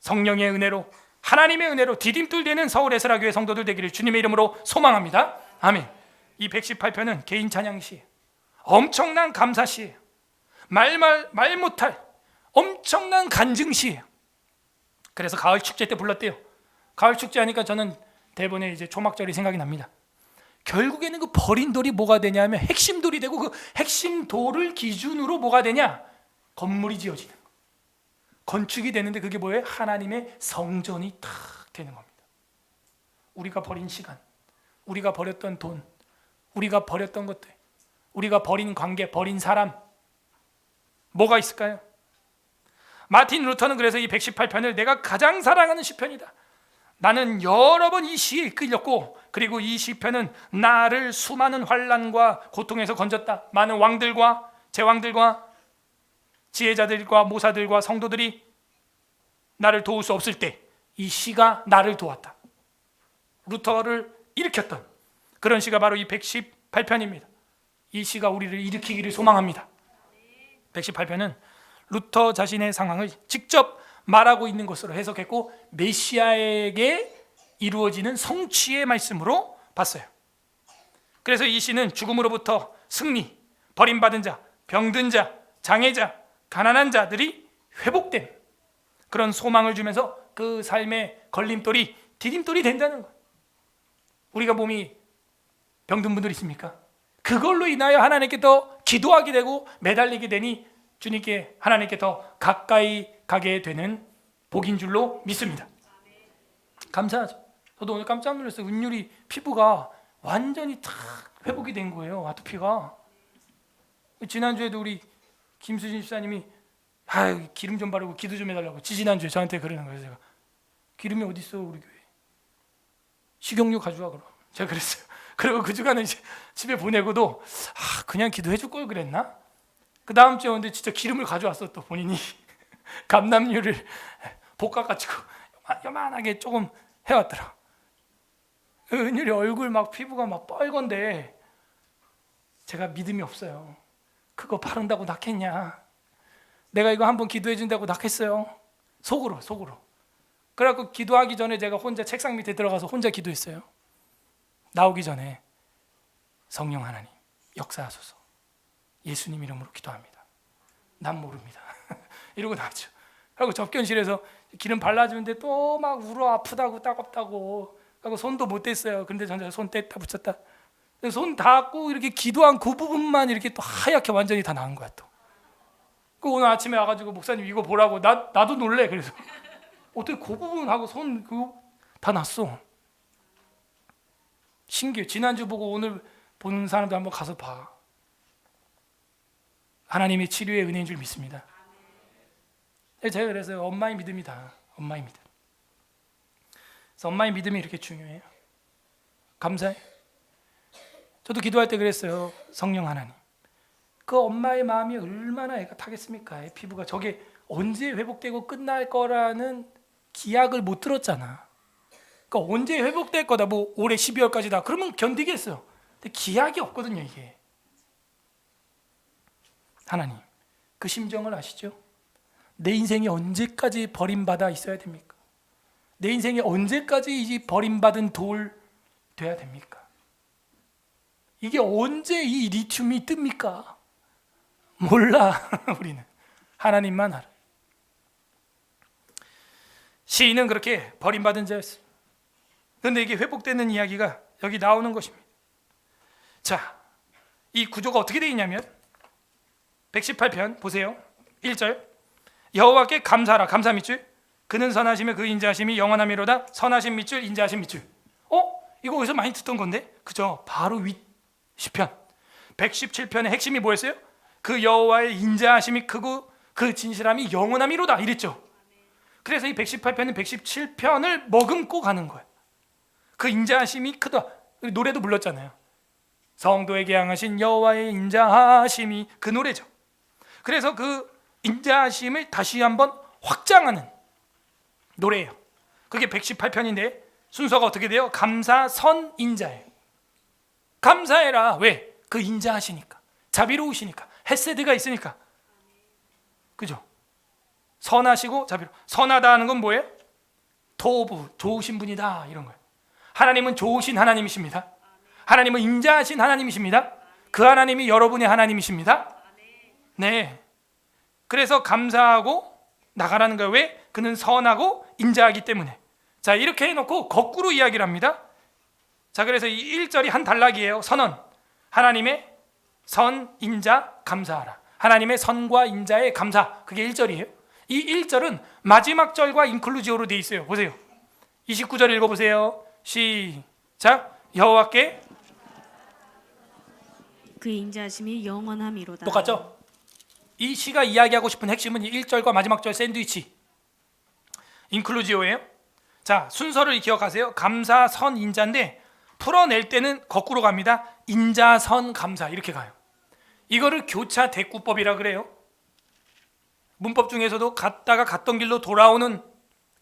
성령의 은혜로, 하나님의 은혜로 디딤돌되는 서울 에스라교회 성도들 되기를 주님의 이름으로 소망합니다. 아멘. 이 118편은 개인 찬양시예요. 엄청난 감사시예요. 말 못할 엄청난 간증시예요. 그래서 가을 축제 때 불렀대요. 가을 축제 하니까 저는 대본에 이제 초막절이 생각이 납니다. 결국에는 그 버린 돌이 뭐가 되냐면 핵심 돌이 되고, 그 핵심 돌을 기준으로 뭐가 되냐? 건물이 지어지는 거. 건축이 되는데 그게 뭐예요? 하나님의 성전이 탁 되는 겁니다. 우리가 버린 시간, 우리가 버렸던 돈, 우리가 버렸던 것들, 우리가 버린 관계, 버린 사람, 뭐가 있을까요? 마틴 루터는 그래서 이 118편을 내가 가장 사랑하는 시편이다. 나는 여러 번 이 시에 끌렸고, 그리고 이 시편은 나를 수많은 환난과 고통에서 건졌다. 많은 왕들과 제왕들과 지혜자들과 모사들과 성도들이 나를 도울 수 없을 때 이 시가 나를 도왔다. 루터를 일으켰던 그런 시가 바로 이 118편입니다. 이 시가 우리를 일으키기를 소망합니다. 118편은 루터 자신의 상황을 직접 말하고 있는 것으로 해석했고, 메시아에게 이루어지는 성취의 말씀으로 봤어요. 그래서 이 시는 죽음으로부터 승리, 버림받은 자, 병든 자, 장애자, 가난한 자들이 회복된 그런 소망을 주면서 그 삶의 걸림돌이 디딤돌이 된다는 거예요. 우리가 몸이 병든 분들 있습니까? 그걸로 인하여 하나님께 더 기도하게 되고 매달리게 되니 주님께, 하나님께 더 가까이 가게 되는 복인 줄로 믿습니다. 감사하죠. 저도 오늘 깜짝 놀랐어요. 은율이 피부가 완전히 탁 회복이 된 거예요. 아토피가. 지난주에도 우리 김수진 집사님이 기름 좀 바르고 기도 좀 해달라고 지난주에 저한테 그러는 거예요. 제가 기름이 어디 있어 우리 교회? 식용유 가져와 그럼. 제가 그랬어요. 그리고 그 주간은 이제 집에 보내고도 그냥 기도해 줄 걸 그랬나? 그 다음 주에 오는데 진짜 기름을 가져왔어. 또 본인이 감남유를 볶아가지고 요만하게 조금 해왔더라. 은율이 얼굴 막 피부가 막 빨건데 제가 믿음이 없어요. 그거 바른다고 낫겠냐? 내가 이거 한번 기도해 준다고 낫겠어요? 속으로. 그래갖고 기도하기 전에 제가 혼자 책상 밑에 들어가서 혼자 기도했어요. 나오기 전에 성령 하나님 역사하소서, 예수님 이름으로 기도합니다. 난 모릅니다. 이러고 나왔죠. 그리고 접견실에서 기름 발라주는데 또 막 울어, 아프다고 따갑다고. 그리고 손도 못 댔어요. 근데 전자 손 뗐다 붙였다. 손 닿고 이렇게 기도한 그 부분만 이렇게 또 하얗게 완전히 다 나은 거야. 또. 그 오늘 아침에 와가지고 목사님 이거 보라고. 나도 놀래. 그래서 어떻게 그 부분하고 손 그거 다 났어. 신기해. 지난주 보고 오늘 보는 사람들 한번 가서 봐. 하나님의 치료의 은혜인 줄 믿습니다. 제가 그래서 엄마의 믿음이다. 엄마의 믿음. 그래서 엄마의 믿음이 이렇게 중요해요. 감사해. 저도 기도할 때 그랬어요. 성령 하나님, 그 엄마의 마음이 얼마나 애가 타겠습니까? 애 피부가 저게 언제 회복되고 끝날 거라는 기약을 못 들었잖아. 그러니까 언제 회복될 거다, 뭐 올해 12월까지다 그러면 견디겠어요. 근데 기약이 없거든요. 이게 하나님 그 심정을 아시죠? 내 인생이 언제까지 버림받아 있어야 됩니까? 내 인생이 언제까지 이 버림받은 돌 돼야 됩니까? 이게 언제 이 리튬이 뜹니까? 몰라. 우리는 하나님만 알아. 시인은 그렇게 버림받은 자였어요. 그런데 이게 회복되는 이야기가 여기 나오는 것입니다. 자, 이 구조가 어떻게 되어 있냐면 118편 보세요. 1절 여호와께 감사하라. 감사 밑줄 그는 선하시며 그 인자하심이 영원함이로다. 선하심 밑줄 인자하심 밑줄. 이거 어디서 많이 듣던 건데? 그죠? 바로 윗 시편 117편의 핵심이 뭐였어요? 그 여호와의 인자하심이 크고 그 진실함이 영원함이로다 이랬죠. 그래서 이 118편은 117편을 머금고 가는 거예요. 그 인자하심이 크다. 노래도 불렀잖아요. 성도에게 향하신 여호와의 인자하심이 그 노래죠. 그래서 그 인자하심을 다시 한번 확장하는 노래예요. 그게 118편인데 순서가 어떻게 돼요? 감사 선 인자예요. 감사해라. 왜? 그 인자하시니까, 자비로우시니까, 헤세드가 있으니까. 그죠? 선하시고 자비로. 선하다 하는 건 뭐예요? 토부, 좋으신 분이다 이런 거예요. 하나님은 좋으신 하나님이십니다. 하나님은 인자하신 하나님이십니다. 그 하나님이 여러분의 하나님이십니다. 네. 그래서 감사하고 나가라는 거예요. 왜? 그는 선하고 인자하기 때문에. 자, 이렇게 해놓고 거꾸로 이야기를 합니다. 자, 그래서 이 1절이 한 단락이에요. 선언. 하나님의 선, 인자, 감사하라. 하나님의 선과 인자의 감사. 그게 1절이에요. 이 1절은 마지막 절과 인클루지오로 되어 있어요. 보세요. 29절 읽어보세요. 시작. 여호와께 그 인자하심이 영원함이로다. 똑같죠? 이 시가 이야기하고 싶은 핵심은 이 1절과 마지막 절 샌드위치 인클루지오예요. 자, 순서를 기억하세요. 감사, 선, 인자인데 풀어낼 때는 거꾸로 갑니다. 인자, 선, 감사 이렇게 가요. 이거를 교차 대꾸법이라 그래요. 문법 중에서도 갔다가 갔던 길로 돌아오는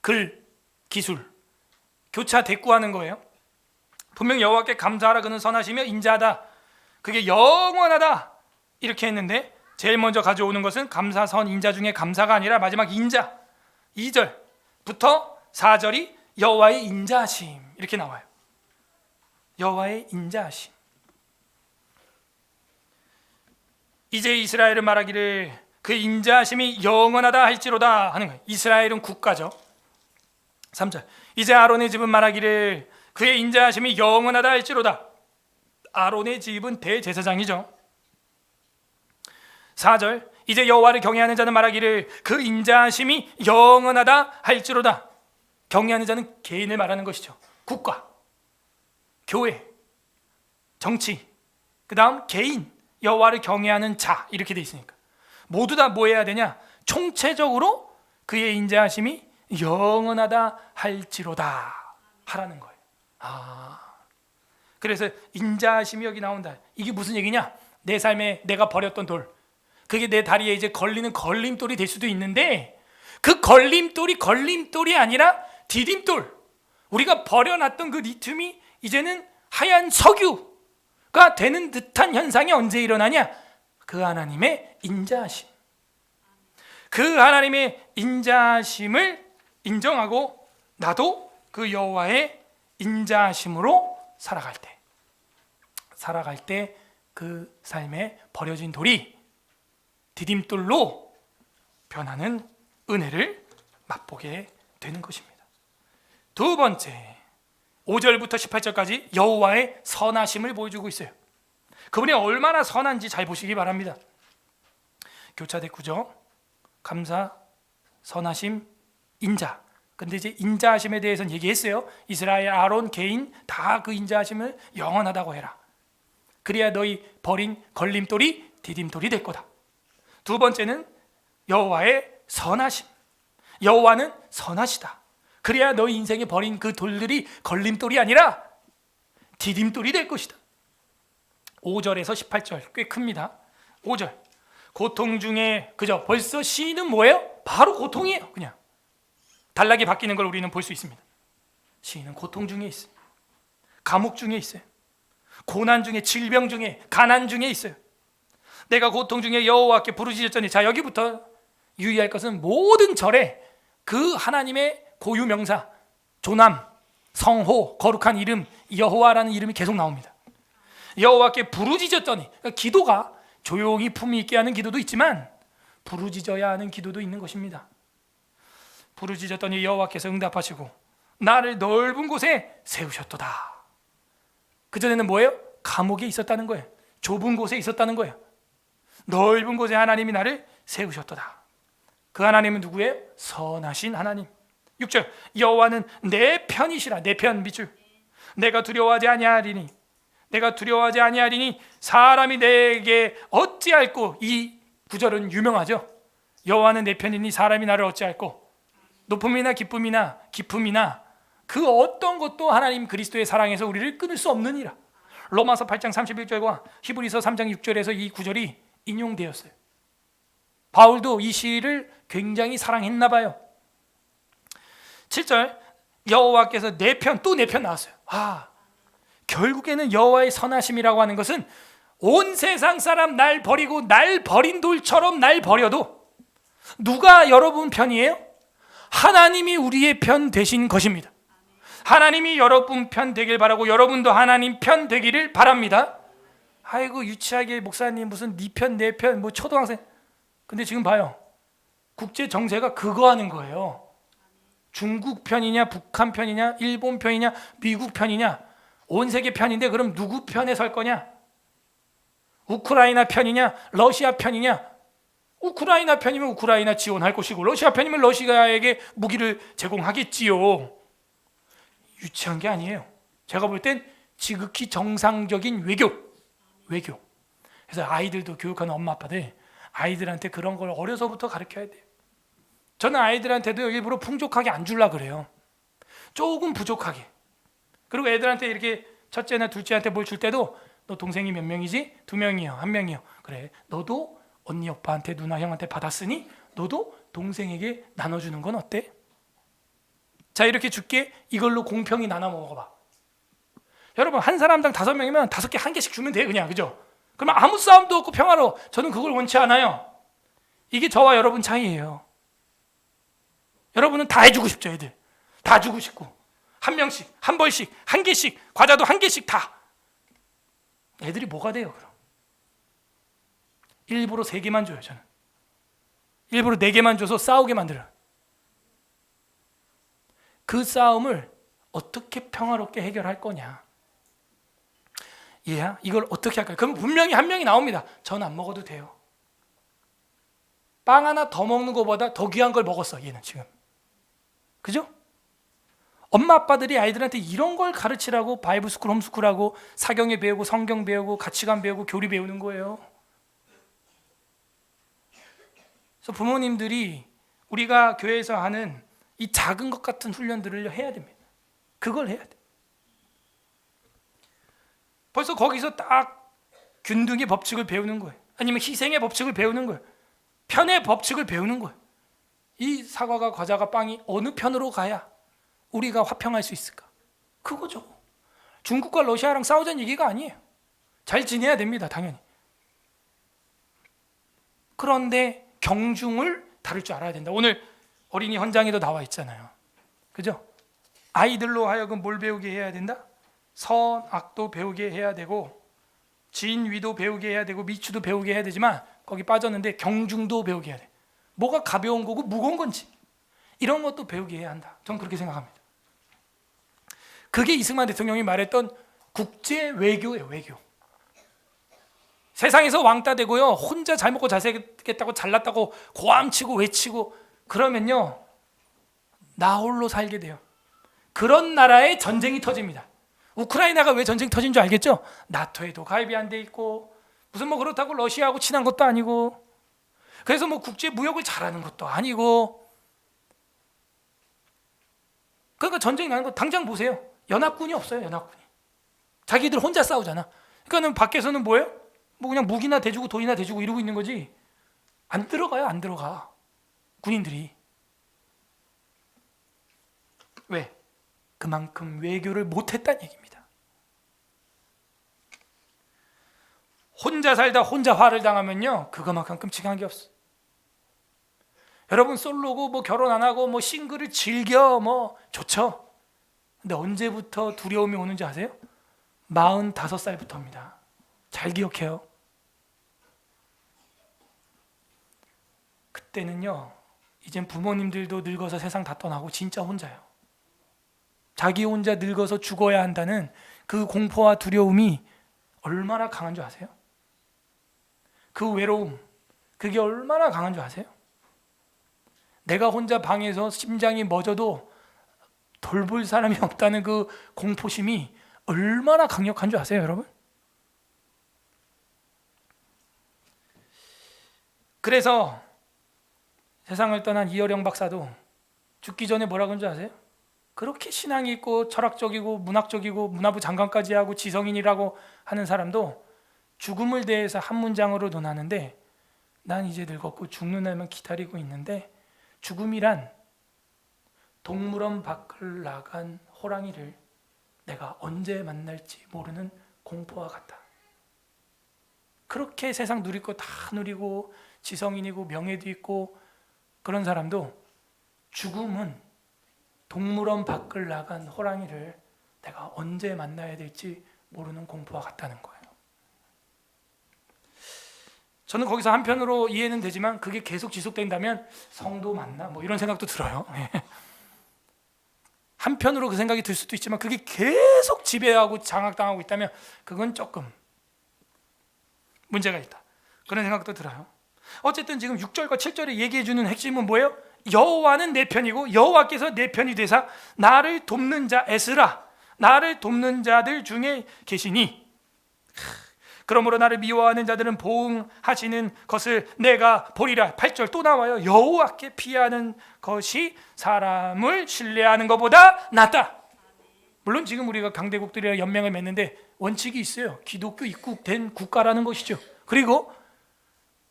글, 기술 교차 대꾸하는 거예요. 분명 여호와께 감사하라 그는 선하시며 인자하다. 그게 영원하다 이렇게 했는데 제일 먼저 가져오는 것은 감사, 선, 인자 중에 감사가 아니라 마지막 인자 2절부터 4절이 여호와의 인자하심 이렇게 나와요. 여호와의 인자하심. 이제 이스라엘은 말하기를 그 인자하심이 영원하다 할지로다 하는 거예요. 이스라엘은 국가죠. 3절 이제 아론의 집은 말하기를 그의 인자하심이 영원하다 할지로다. 아론의 집은 대제사장이죠. 4절 이제 여호와를 경외하는 자는 말하기를 그 인자하심이 영원하다 할지로다. 경외하는 자는 개인을 말하는 것이죠. 국가, 교회, 정치, 그 다음 개인, 여호와를 경외하는 자 이렇게 돼 있으니까 모두 다 뭐 해야 되냐? 총체적으로 그의 인자하심이 영원하다 할지로다 하라는 거예요. 그래서 인자하심이 여기 나온다. 이게 무슨 얘기냐? 내 삶에 내가 버렸던 돌, 그게 내 다리에 이제 걸리는 걸림돌이 될 수도 있는데 그 걸림돌이 아니라 디딤돌. 우리가 버려놨던 그 리튬이 이제는 하얀 석유가 되는 듯한 현상이 언제 일어나냐? 그 하나님의 인자하심. 그 하나님의 인자하심을 인정하고 나도 그 여호와의 인자하심으로 살아갈 때 그 삶에 버려진 돌이 디딤돌로 변하는 은혜를 맛보게 되는 것입니다. 두 번째, 5절부터 18절까지 여호와의 선하심을 보여주고 있어요. 그분이 얼마나 선한지 잘 보시기 바랍니다. 교차대꾸죠. 감사, 선하심, 인자. 근데 이제 인자하심에 대해서는 얘기했어요. 이스라엘, 아론, 개인 다 그 인자하심을 영원하다고 해라. 그래야 너희 버린 걸림돌이 디딤돌이 될 거다. 두 번째는 여호와의 선하심. 여호와는 선하시다. 그래야 너희 인생에 버린 그 돌들이 걸림돌이 아니라 디딤돌이 될 것이다. 5절에서 18절 꽤 큽니다. 5절 고통 중에 그죠? 벌써 시는 뭐예요? 바로 고통이에요. 그냥 단락이 바뀌는 걸 우리는 볼 수 있습니다. 시인은 고통 중에 있어요. 감옥 중에 있어요. 고난 중에, 질병 중에, 가난 중에 있어요. 내가 고통 중에 여호와께 부르짖었더니, 자, 여기부터 유의할 것은 모든 절에 그 하나님의 고유 명사, 조남, 성호, 거룩한 이름, 여호와라는 이름이 계속 나옵니다. 여호와께 부르짖었더니, 그러니까 기도가 조용히 품위 있게 하는 기도도 있지만 부르짖어야 하는 기도도 있는 것입니다. 부르짖었더니 여호와께서 응답하시고 나를 넓은 곳에 세우셨도다. 그전에는 뭐예요? 감옥에 있었다는 거예요. 좁은 곳에 있었다는 거예요. 넓은 곳에 하나님이 나를 세우셨도다. 그 하나님은 누구예요? 선하신 하나님. 6절 여호와는 내 편이시라. 내 편 밑줄. 내가 두려워하지 아니하리니 내가 두려워하지 아니하리니 사람이 내게 어찌할꼬. 이 구절은 유명하죠. 여호와는 내 편이니 사람이 나를 어찌할꼬. 높음이나 기쁨이나 기품이나 그 어떤 것도 하나님 그리스도의 사랑에서 우리를 끊을 수 없느니라. 로마서 8장 31절과 히브리서 3장 6절에서 이 구절이 인용되었어요. 바울도 이 시를 굉장히 사랑했나 봐요. 7절 여호와께서 내 편, 또 내 편 나왔어요. 결국에는 여호와의 선하심이라고 하는 것은 온 세상 사람 날 버리고 날 버린 돌처럼 날 버려도 누가 여러분 편이에요? 하나님이 우리의 편 되신 것입니다. 하나님이 여러분 편 되길 바라고 여러분도 하나님 편 되기를 바랍니다. 아이고 유치하게 목사님 무슨 네 편 내 편 뭐 초등학생. 근데 지금 봐요. 국제 정세가 그거 하는 거예요. 중국 편이냐 북한 편이냐 일본 편이냐 미국 편이냐 온 세계 편인데 그럼 누구 편에 설 거냐? 우크라이나 편이냐 러시아 편이냐? 우크라이나 편이면 우크라이나 지원할 것이고 러시아 편이면 러시아에게 무기를 제공하겠지요. 유치한 게 아니에요. 제가 볼 땐 지극히 정상적인 외교. 그래서 아이들도 교육하는 엄마 아빠들 아이들한테 그런 걸 어려서부터 가르쳐야 돼요. 저는 아이들한테도 일부러 풍족하게 안 주려고 그래요. 조금 부족하게. 그리고 애들한테 이렇게 첫째나 둘째한테 뭘 줄 때도 너 동생이 몇 명이지? 2명이요. 1명이요. 그래 너도 언니 오빠한테 누나 형한테 받았으니 너도 동생에게 나눠주는 건 어때? 자 이렇게 줄게. 이걸로 공평히 나눠 먹어봐. 여러분 한 사람당 5명이면 5개 1개씩 주면 돼요. 그냥 그죠? 그러면 아무 싸움도 없고 평화로. 저는 그걸 원치 않아요. 이게 저와 여러분 차이예요. 여러분은 다 해주고 싶죠. 애들 다 주고 싶고 한 명씩 한 벌씩 1개씩 과자도 1개씩 다. 애들이 뭐가 돼요 그럼? 일부러 3개만 줘요. 저는 일부러 4개만 줘서 싸우게 만들어요. 그 싸움을 어떻게 평화롭게 해결할 거냐. 얘야 이걸 어떻게 할까요? 그럼 분명히 한 명이 나옵니다. 저는 안 먹어도 돼요. 빵 하나 더 먹는 것보다 더 귀한 걸 먹었어 얘는 지금. 그죠? 엄마 아빠들이 아이들한테 이런 걸 가르치라고 바이블 스쿨 홈스쿨하고 사경에 배우고 성경 배우고 가치관 배우고 교리 배우는 거예요. 그래서 부모님들이 우리가 교회에서 하는 이 작은 것 같은 훈련들을 해야 됩니다. 그걸 해야 돼. 벌써 거기서 딱 균등의 법칙을 배우는 거예요. 아니면 희생의 법칙을 배우는 거예요. 편의 법칙을 배우는 거예요. 이 사과가 과자가 빵이 어느 편으로 가야 우리가 화평할 수 있을까? 그거죠. 중국과 러시아랑 싸우자는 얘기가 아니에요. 잘 지내야 됩니다. 당연히. 그런데 경중을 다룰 줄 알아야 된다. 오늘 어린이 헌장에도 나와 있잖아요. 그죠? 아이들로 하여금 뭘 배우게 해야 된다? 선악도 배우게 해야 되고 진위도 배우게 해야 되고 미추도 배우게 해야 되지만 거기 빠졌는데 경중도 배우게 해야 돼. 뭐가 가벼운 거고 무거운 건지 이런 것도 배우게 해야 한다. 저는 그렇게 생각합니다. 그게 이승만 대통령이 말했던 국제 외교예요. 외교. 세상에서 왕따 되고요. 혼자 잘 먹고 잘 살겠다고 잘났다고 고함치고 외치고 그러면요. 나 홀로 살게 돼요. 그런 나라에 전쟁이 터집니다. 우크라이나가 왜 전쟁 터진 줄 알겠죠? 나토에도 가입이 안 돼 있고 무슨 뭐 그렇다고 러시아하고 친한 것도 아니고 그래서 뭐 국제 무역을 잘하는 것도 아니고 그러니까 전쟁이 나는 거 당장 보세요. 연합군이 없어요. 연합군이. 자기들 혼자 싸우잖아. 그러니까는 밖에서는 뭐예요? 뭐 그냥 무기나 대주고 돈이나 대주고 이러고 있는 거지. 안 들어가요. 안 들어가. 군인들이. 왜? 그만큼 외교를 못했다는 얘기입니다. 혼자 살다 혼자 화를 당하면요 그거만큼 끔찍한 게 없어. 여러분 솔로고 뭐 결혼 안 하고 뭐 싱글을 즐겨 뭐 좋죠. 근데 언제부터 두려움이 오는지 아세요? 45살부터입니다. 잘 기억해요. 그때는요, 이젠 부모님들도 늙어서 세상 다 떠나고 진짜 혼자요. 자기 혼자 늙어서 죽어야 한다는 그 공포와 두려움이 얼마나 강한 줄 아세요? 그 외로움, 그게 얼마나 강한 줄 아세요? 내가 혼자 방에서 심장이 멎어도 돌볼 사람이 없다는 그 공포심이 얼마나 강력한 줄 아세요, 여러분? 그래서 세상을 떠난 이어령 박사도 죽기 전에 뭐라고 하는 줄 아세요? 그렇게 신앙이 있고 철학적이고 문학적이고 문화부 장관까지 하고 지성인이라고 하는 사람도 죽음을 대해서 한 문장으로 논하는데, 난 이제 늙었고 죽는 날만 기다리고 있는데 죽음이란 동물원 밖을 나간 호랑이를 내가 언제 만날지 모르는 공포와 같다. 그렇게 세상 누릴 거 다 누리고 지성인이고 명예도 있고 그런 사람도 죽음은 동물원 밖을 나간 호랑이를 내가 언제 만나야 될지 모르는 공포와 같다는 거예요. 저는 거기서 한편으로 이해는 되지만 그게 계속 지속된다면 성도 맞나? 뭐 이런 생각도 들어요. 한편으로 그 생각이 들 수도 있지만 그게 계속 지배하고 장악당하고 있다면 그건 조금 문제가 있다. 그런 생각도 들어요. 어쨌든 지금 6절과 7절에 얘기해 주는 핵심은 뭐예요? 여호와는 내 편이고 여호와께서 내 편이 되사 나를 돕는 자 에스라, 나를 돕는 자들 중에 계시니, 그러므로 나를 미워하는 자들은 보응하시는 것을 내가 보리라. 8절 또 나와요. 여호와께 피하는 것이 사람을 신뢰하는 것보다 낫다. 물론 지금 우리가 강대국들이랑 연맹을 맺는데 원칙이 있어요. 기독교 입국된 국가라는 것이죠. 그리고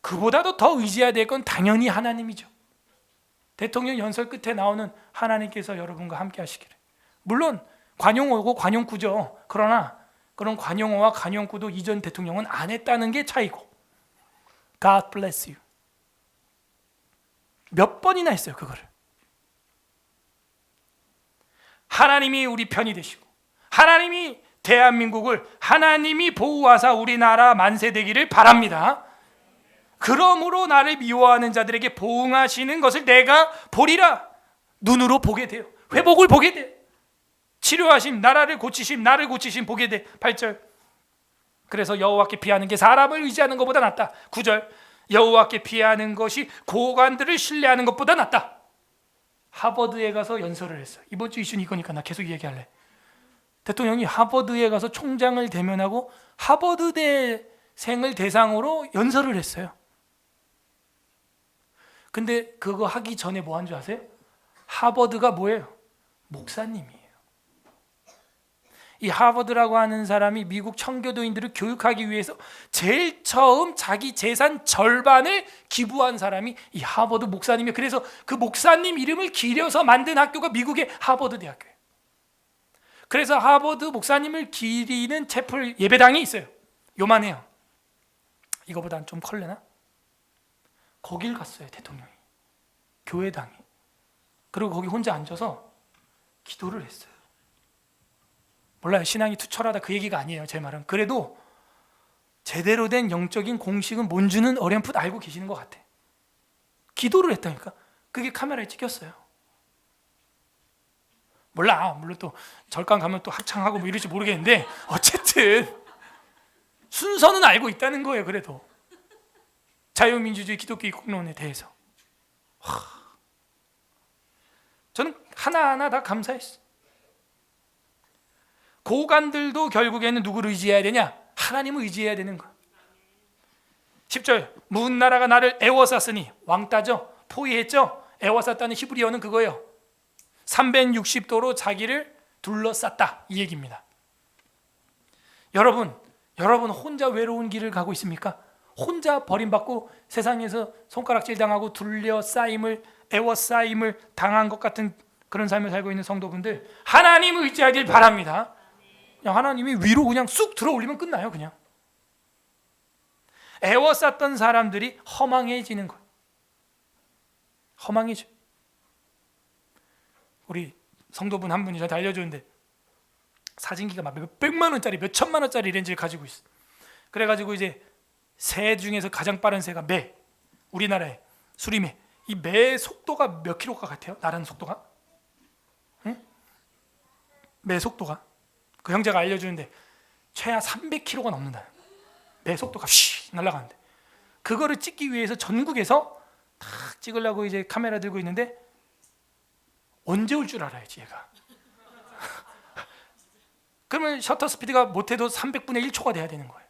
그보다도 더 의지해야 될 건 당연히 하나님이죠. 대통령 연설 끝에 나오는 하나님께서 여러분과 함께 하시기를. 물론 관용어고 관용구죠. 그러나 그런 관용어와 관용구도 이전 대통령은 안 했다는 게 차이고, God bless you 몇 번이나 했어요. 그거를. 하나님이 우리 편이 되시고 하나님이 대한민국을 하나님이 보호하사 우리나라 만세 되기를 바랍니다. 그러므로 나를 미워하는 자들에게 보응하시는 것을 내가 보리라. 눈으로 보게 돼요. 회복을 보게 돼요. 치료하심, 나라를 고치심, 나를 고치심 보게 돼. 8절 그래서 여호와께 피하는 게 사람을 의지하는 것보다 낫다. 9절 여호와께 피하는 것이 고관들을 신뢰하는 것보다 낫다. 하버드에 가서 연설을 했어요. 이번 주 이슈는 이거니까 나 계속 얘기할래. 대통령이 하버드에 가서 총장을 대면하고 하버드대생을 대상으로 연설을 했어요. 근데 그거 하기 전에 뭐 한 줄 아세요? 하버드가 뭐예요? 목사님이에요. 이 하버드라고 하는 사람이 미국 청교도인들을 교육하기 위해서 제일 처음 자기 재산 절반을 기부한 사람이 이 하버드 목사님이에요. 그래서 그 목사님 이름을 기려서 만든 학교가 미국의 하버드 대학교예요. 그래서 하버드 목사님을 기리는 채플 예배당이 있어요. 요만해요. 이거보다는 좀 컬려나? 거길 갔어요. 대통령이. 교회당에. 그리고 거기 혼자 앉아서 기도를 했어요. 몰라요. 신앙이 투철하다 그 얘기가 아니에요. 제 말은. 그래도 제대로 된 영적인 공식은 뭔지는 어렴풋 알고 계시는 것 같아. 기도를 했다니까. 그게 카메라에 찍혔어요. 몰라. 물론 또 절간 가면 또 합창하고 뭐 이럴지 모르겠는데 어쨌든 순서는 알고 있다는 거예요. 그래도 자유민주주의 기독교 입국론에 대해서 저는 하나하나 다 감사했어요. 고관들도 결국에는 누구를 의지해야 되냐? 하나님을 의지해야 되는 거예요. 10절 문 나라가 나를 애워쌌으니, 왕따죠. 포위했죠. 애워쌌다는 히브리어는 그거예요. 360도로 자기를 둘러쌌다 이 얘기입니다. 여러분 혼자 외로운 길을 가고 있습니까? 혼자 버림받고 세상에서 손가락질 당하고 둘러싸임을, 애워싸임을 당한 것 같은 그런 삶을 살고 있는 성도분들, 하나님을 의지하길 바랍니다. 그냥 하나님이 위로 그냥 쑥 들어 올리면 끝나요. 그냥 애워쌌던 사람들이 허망해지는 거예요. 허망해져. 우리 성도분 한 분이 저한테 알려줬는데 사진기가 막 몇백만 원짜리 몇천만 원짜리 렌즈를 가지고 있어. 그래가지고 이제 새 중에서 가장 빠른 새가 매. 우리나라에 수리매. 이 매 속도가 몇 킬로가 같아요? 나르는 속도가? 응? 매 속도가? 그 형제가 알려주는데 최하 300km가 넘는다. 매 속도가 휘 날아가는데 그거를 찍기 위해서 전국에서 딱 찍으려고 이제 카메라 들고 있는데 언제 올 줄 알아야지 얘가. 그러면 셔터 스피드가 못해도 300분의 1초가 돼야 되는 거예요.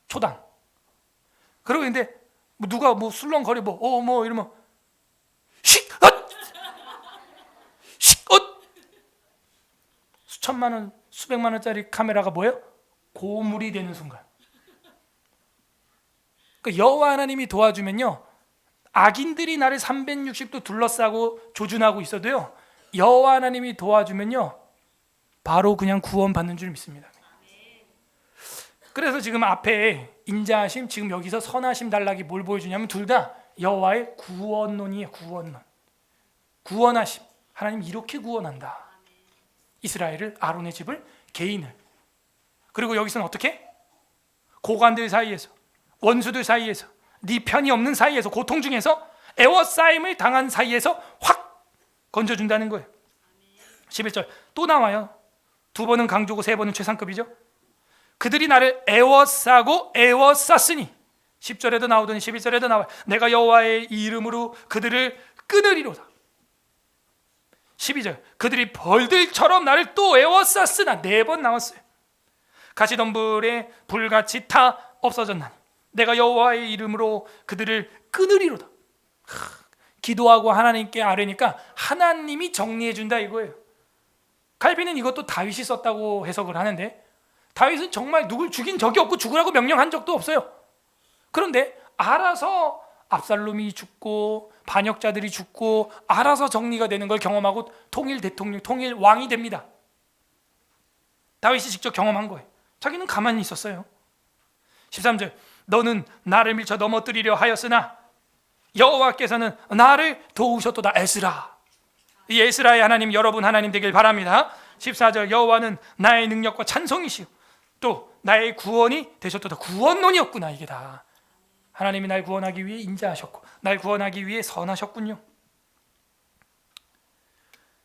초당. 그러고 있는데 뭐 누가 뭐 술렁거려 뭐 이러면 수천만 원, 수백만 원짜리 카메라가 뭐예요? 고물이 되는 순간. 그러니까 여호와 하나님이 도와주면요, 악인들이 나를 360도 둘러싸고 조준하고 있어도요, 여호와 하나님이 도와주면요, 바로 그냥 구원받는 줄 믿습니다. 그래서 지금 앞에 인자하심, 지금 여기서 선하심 단락이 뭘 보여주냐면 둘 다 여호와의 구원론이에요. 구원하심. 하나님 이렇게 구원한다. 이스라엘을, 아론의 집을, 개인을. 그리고 여기서는 어떻게? 고관들 사이에서, 원수들 사이에서, 네 편이 없는 사이에서, 고통 중에서, 애워싸임을 당한 사이에서 확 건져준다는 거예요. 11절 또 나와요. 두 번은 강조고 세 번은 최상급이죠. 그들이 나를 애워싸고 애워쌌으니, 10절에도 나오더니 11절에도 나와요. 내가 여호와의 이름으로 그들을 끊으리로다. 12절 그들이 벌들처럼 나를 또 애워쌌으나, 4번 나왔어요. 가시덤불에 불같이 타 없어졌나니 내가 여호와의 이름으로 그들을 끊으리로다. 기도하고 하나님께 아뢰니까 하나님이 정리해 준다 이거예요. 칼빈은 이것도 다윗이 썼다고 해석을 하는데, 다윗은 정말 누굴 죽인 적이 없고 죽으라고 명령한 적도 없어요. 그런데 알아서 압살롬이 죽고 반역자들이 죽고 알아서 정리가 되는 걸 경험하고 통일 대통령, 통일 왕이 됩니다. 다윗이 직접 경험한 거예요. 자기는 가만히 있었어요. 13절 너는 나를 밀쳐 넘어뜨리려 하였으나 여호와께서는 나를 도우셨도다. 에스라. 이 에스라의 하나님, 여러분 하나님 되길 바랍니다. 14절 여호와는 나의 능력과 찬송이시오 또 나의 구원이 되셨도다. 구원론이었구나 이게 다. 하나님이 날 구원하기 위해 인자하셨고 날 구원하기 위해 선하셨군요.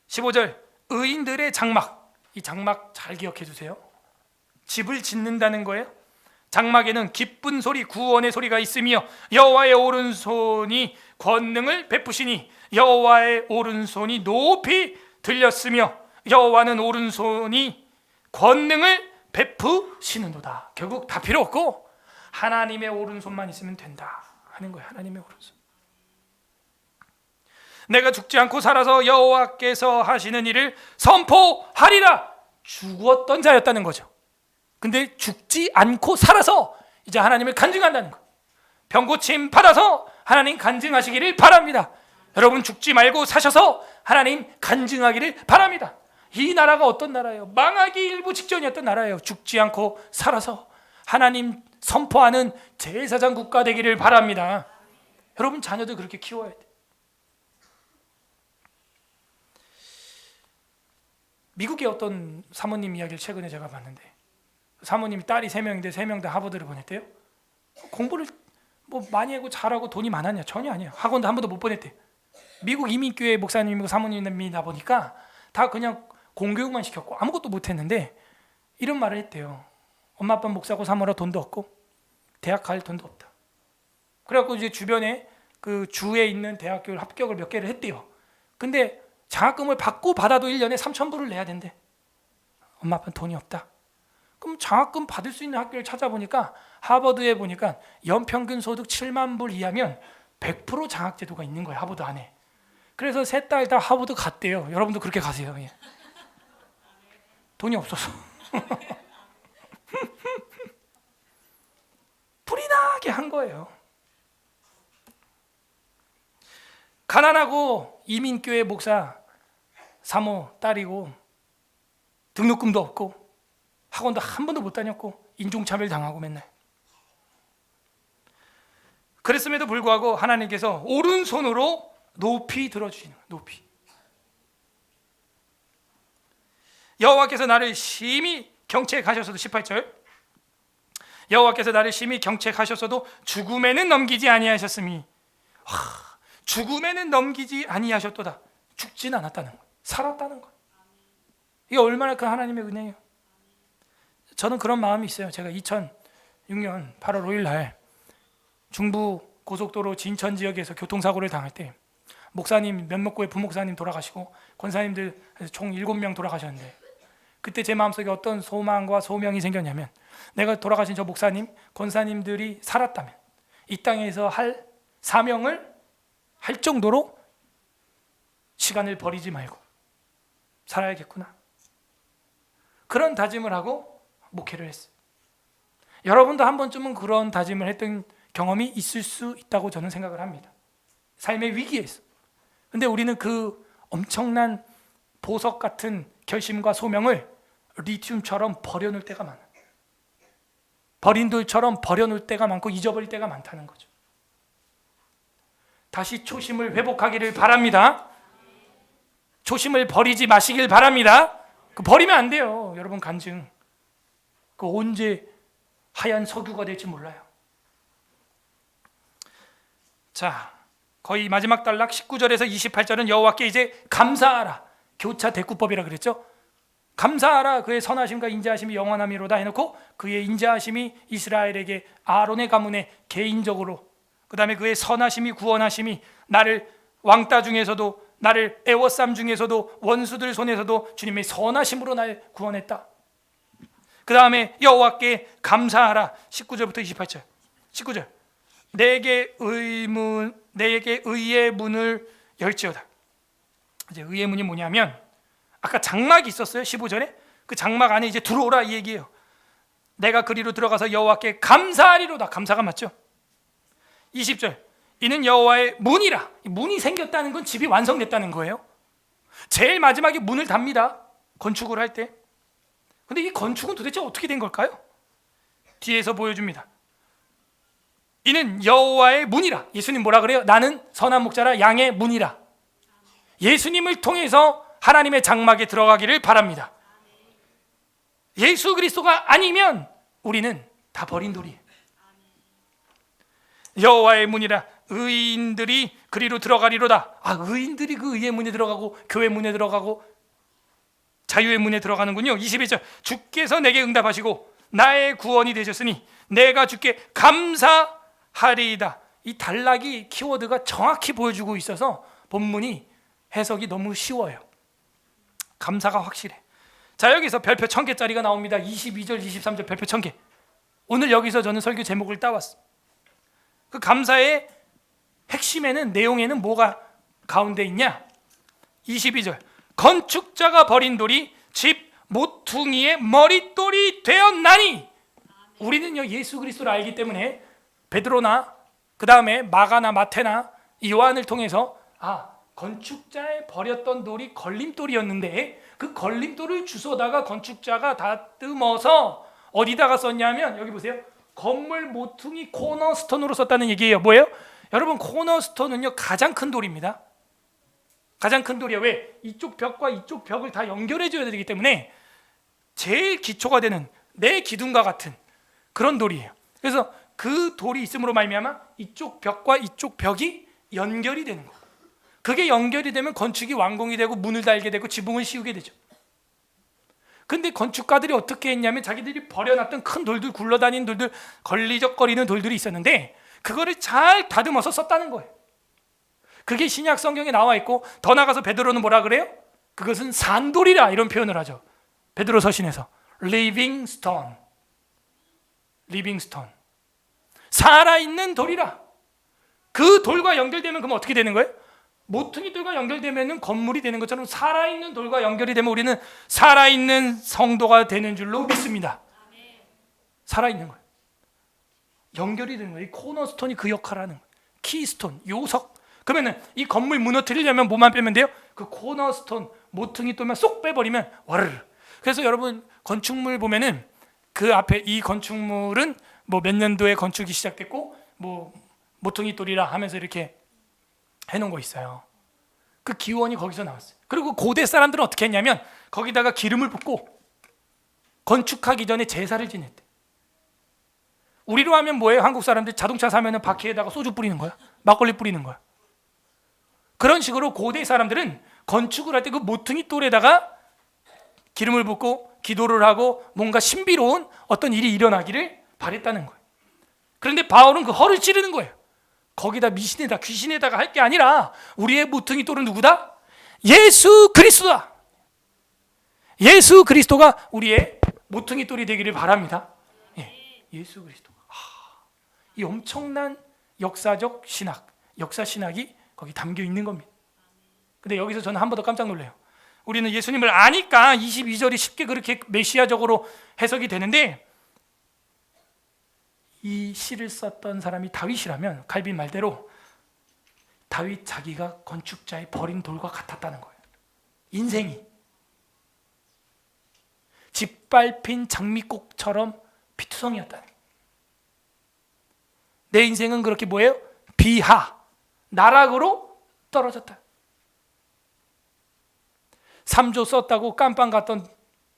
15절 의인들의 장막. 이 장막 잘 기억해 주세요. 집을 짓는다는 거예요. 장막에는 기쁜 소리, 구원의 소리가 있으며 여호와의 오른손이 권능을 베푸시니 여호와의 오른손이 높이 들렸으며 여호와는 오른손이 권능을 베푸시는도다. 결국 다 필요 없고 하나님의 오른손만 있으면 된다 하는 거예요. 하나님의 오른손. 내가 죽지 않고 살아서 여호와께서 하시는 일을 선포하리라. 죽었던 자였다는 거죠. 근데 죽지 않고 살아서 이제 하나님을 간증한다는 거예요. 병고침 받아서 하나님 간증하시기를 바랍니다. 여러분 죽지 말고 사셔서 하나님 간증하기를 바랍니다. 이 나라가 어떤 나라예요? 망하기 일부 직전이었던 나라예요. 죽지 않고 살아서 하나님 선포하는 제사장 국가 되기를 바랍니다. 여러분 자녀들 그렇게 키워야 돼요. 미국의 어떤 사모님 이야기를 최근에 제가 봤는데, 사모님이 딸이 3명인데 3명 다 하버드를 보냈대요. 공부를 뭐 많이 하고 잘하고 돈이 많았냐? 전혀 아니에요. 학원도 한 번도 못 보냈대요. 미국 이민교회 목사님이고 사모님이다 보니까 다 그냥 공교육만 시켰고 아무것도 못했는데 이런 말을 했대요. 엄마 아빠 목사고 사모라 돈도 없고 대학 갈 돈도 없다. 그래갖고 이제 주변에 그 주에 있는 대학교를 합격을 몇 개를 했대요. 근데 장학금을 받고 받아도 1년에 3,000불을 내야 된대. 엄마 아빠는 돈이 없다. 그럼 장학금 받을 수 있는 학교를 찾아보니까 하버드에 보니까 연평균 소득 7만 불 이하면 100% 장학 제도가 있는 거예요. 하버드 안에. 그래서 셋 딸 다 하버드 갔대요. 여러분도 그렇게 가세요. 예. 돈이 없어서. 불이 나게 한 거예요. 가난하고 이민교회 목사 사모 딸이고 등록금도 없고 학원도 한 번도 못 다녔고 인종차별 당하고 맨날. 그랬음에도 불구하고 하나님께서 오른손으로 높이 들어주시는 거예요. 높이. 여호와께서 나를 심히 경책하셨어도 18절 여호와께서 나를 심히 경책하셨어도 죽음에는 넘기지 아니하셨으니. 죽음에는 넘기지 아니하셨도다. 죽진 않았다는 거, 살았다는 거. 이게 얼마나 큰 하나님의 은혜예요. 저는 그런 마음이 있어요. 제가 2006년 8월 5일 날 중부 고속도로 진천 지역에서 교통사고를 당할 때 목사님 몇몇 교회 부목사님 돌아가시고 권사님들 총 7명 돌아가셨는데, 그때 제 마음속에 어떤 소망과 소명이 생겼냐면, 내가 돌아가신 저 목사님, 권사님들이 살았다면 이 땅에서 할 사명을 할 정도로 시간을 버리지 말고 살아야겠구나, 그런 다짐을 하고 목회를 했어요. 여러분도 한 번쯤은 그런 다짐을 했던 경험이 있을 수 있다고 저는 생각을 합니다. 삶의 위기에서. 근데 우리는 그 엄청난 보석 같은 결심과 소명을 리튬처럼 버려놓을 때가 많아요. 버린 돌처럼 버려놓을 때가 많고 잊어버릴 때가 많다는 거죠. 다시 초심을 회복하기를 바랍니다. 초심을 버리지 마시길 바랍니다. 버리면 안 돼요. 여러분 간증. 그 언제 하얀 석유가 될지 몰라요. 자, 거의 마지막 단락 19절에서 28절은 여호와께 이제 감사하라, 교차 대꾸법이라 그랬죠. 감사하라, 그의 선하심과 인자하심이 영원함이로다 해놓고 그의 인자하심이 이스라엘에게 아론의 가문에 개인적으로, 그 다음에 그의 선하심이 구원하심이 나를 왕따 중에서도, 나를 애워쌈 중에서도, 원수들 손에서도 주님의 선하심으로 날 구원했다. 그 다음에 여호와께 감사하라, 19절부터 28절. 19절, 내게 의의 문을 열지어다. 이제 의의 문이 뭐냐면, 아까 장막이 있었어요. 15절에 그 장막 안에 이제 들어오라 이 얘기예요. 내가 그리로 들어가서 여호와께 감사하리로다. 감사가 맞죠? 20절, 이는 여호와의 문이라. 문이 생겼다는 건 집이 완성됐다는 거예요. 제일 마지막에 문을 답니다, 건축을 할 때. 근데 이 건축은 도대체 어떻게 된 걸까요? 뒤에서 보여줍니다. 이는 여호와의 문이라. 예수님 뭐라 그래요? 나는 선한 목자라 양의 문이라. 예수님을 통해서 하나님의 장막에 들어가기를 바랍니다. 예수 그리스도가 아니면 우리는 다 버린 돌이에요. 여호와의 문이라, 의인들이 그리로 들어가리로다. 의인들이 그 의의 문에 들어가고 교회 문에 들어가고 자유의 문에 들어가는군요. 21절, 주께서 내게 응답하시고 나의 구원이 되셨으니 내가 주께 감사하리이다. 이 단락이 키워드가 정확히 보여주고 있어서 본문이 해석이 너무 쉬워요. 감사가 확실해. 자, 여기서 별표 1000개짜리가 나옵니다. 22절 23절 별표 1000개. 오늘 여기서 저는 설교 제목을 따왔어. 그 감사의 핵심에는, 내용에는 뭐가 가운데 있냐? 22절, 건축자가 버린 돌이 집 모퉁이의 머릿돌이 되었나니. 우리는요 예수 그리스도를 알기 때문에 베드로나 그 다음에 마가나 마태나 요한을 통해서 건축자의 버렸던 돌이 걸림돌이었는데 그 걸림돌을 주워다가 건축자가 다듬어서 어디다가 썼냐면, 여기 보세요, 건물 모퉁이 코너스톤으로 썼다는 얘기예요. 뭐예요? 여러분, 코너스톤은요 가장 큰 돌입니다. 가장 큰 돌이에요. 왜? 이쪽 벽과 이쪽 벽을 다 연결해 줘야 되기 때문에 제일 기초가 되는 내 기둥과 같은 그런 돌이에요. 그래서 그 돌이 있음으로 말미암아 이쪽 벽과 이쪽 벽이 연결이 되는 거예요. 그게 연결이 되면 건축이 완공이 되고 문을 달게 되고 지붕을 씌우게 되죠. 근데 건축가들이 어떻게 했냐면, 자기들이 버려놨던 큰 돌들, 굴러다니는 돌들, 걸리적거리는 돌들이 있었는데 그거를 잘 다듬어서 썼다는 거예요. 그게 신약 성경에 나와 있고, 더 나가서 베드로는 뭐라 그래요? 그것은 산돌이라, 이런 표현을 하죠. 베드로 서신에서 living stone, living stone, 살아있는 돌이라. 그 돌과 연결되면 그럼 어떻게 되는 거예요? 모퉁이 돌과 연결되면 건물이 되는 것처럼 살아있는 돌과 연결이 되면 우리는 살아있는 성도가 되는 줄로 믿습니다. 살아있는 거예요. 연결이 되는 거예요. 이 코너스톤이 그 역할을 하는 거예요. 키스톤, 요석. 그러면 이 건물 무너뜨리려면 뭐만 빼면 돼요? 그 코너스톤, 모퉁이 돌만 쏙 빼버리면 와르르. 그래서 여러분 건축물 보면은 그 앞에 이 건축물은 뭐 몇 년도에 건축이 시작됐고 뭐 모퉁이 돌이라 하면서 이렇게 해놓은 거 있어요. 그 기원이 거기서 나왔어요. 그리고 고대 사람들은 어떻게 했냐면 거기다가 기름을 붓고 건축하기 전에 제사를 지냈대. 우리로 하면 뭐예요? 한국 사람들 자동차 사면은 바퀴에다가 소주 뿌리는 거야, 막걸리 뿌리는 거야. 그런 식으로 고대 사람들은 건축을 할 때 그 모퉁이 돌에다가 기름을 붓고 기도를 하고 뭔가 신비로운 어떤 일이 일어나기를 바랬다는 거예요. 그런데 바울은 그 허를 찌르는 거예요. 거기다 미신에다 귀신에다가 할 게 아니라 우리의 모퉁이 돌은 누구다? 예수 그리스도다. 예수 그리스도가 우리의 모퉁이 돌이 되기를 바랍니다. 예수 그리스도. 이 엄청난 역사적 신학, 역사 신학이 거기 담겨 있는 겁니다. 근데 여기서 저는 한 번 더 깜짝 놀래요. 우리는 예수님을 아니까 22절이 쉽게 그렇게 메시아적으로 해석이 되는데, 이 시를 썼던 사람이 다윗이라면 칼빈 말대로 다윗 자기가 건축자의 버린 돌과 같았다는 거예요. 인생이 짓밟힌 장미꽃처럼 피투성이었다는 거예요. 내 인생은 그렇게 뭐예요? 비하, 나락으로 떨어졌다. 3조 썼다고 깜빵 갔던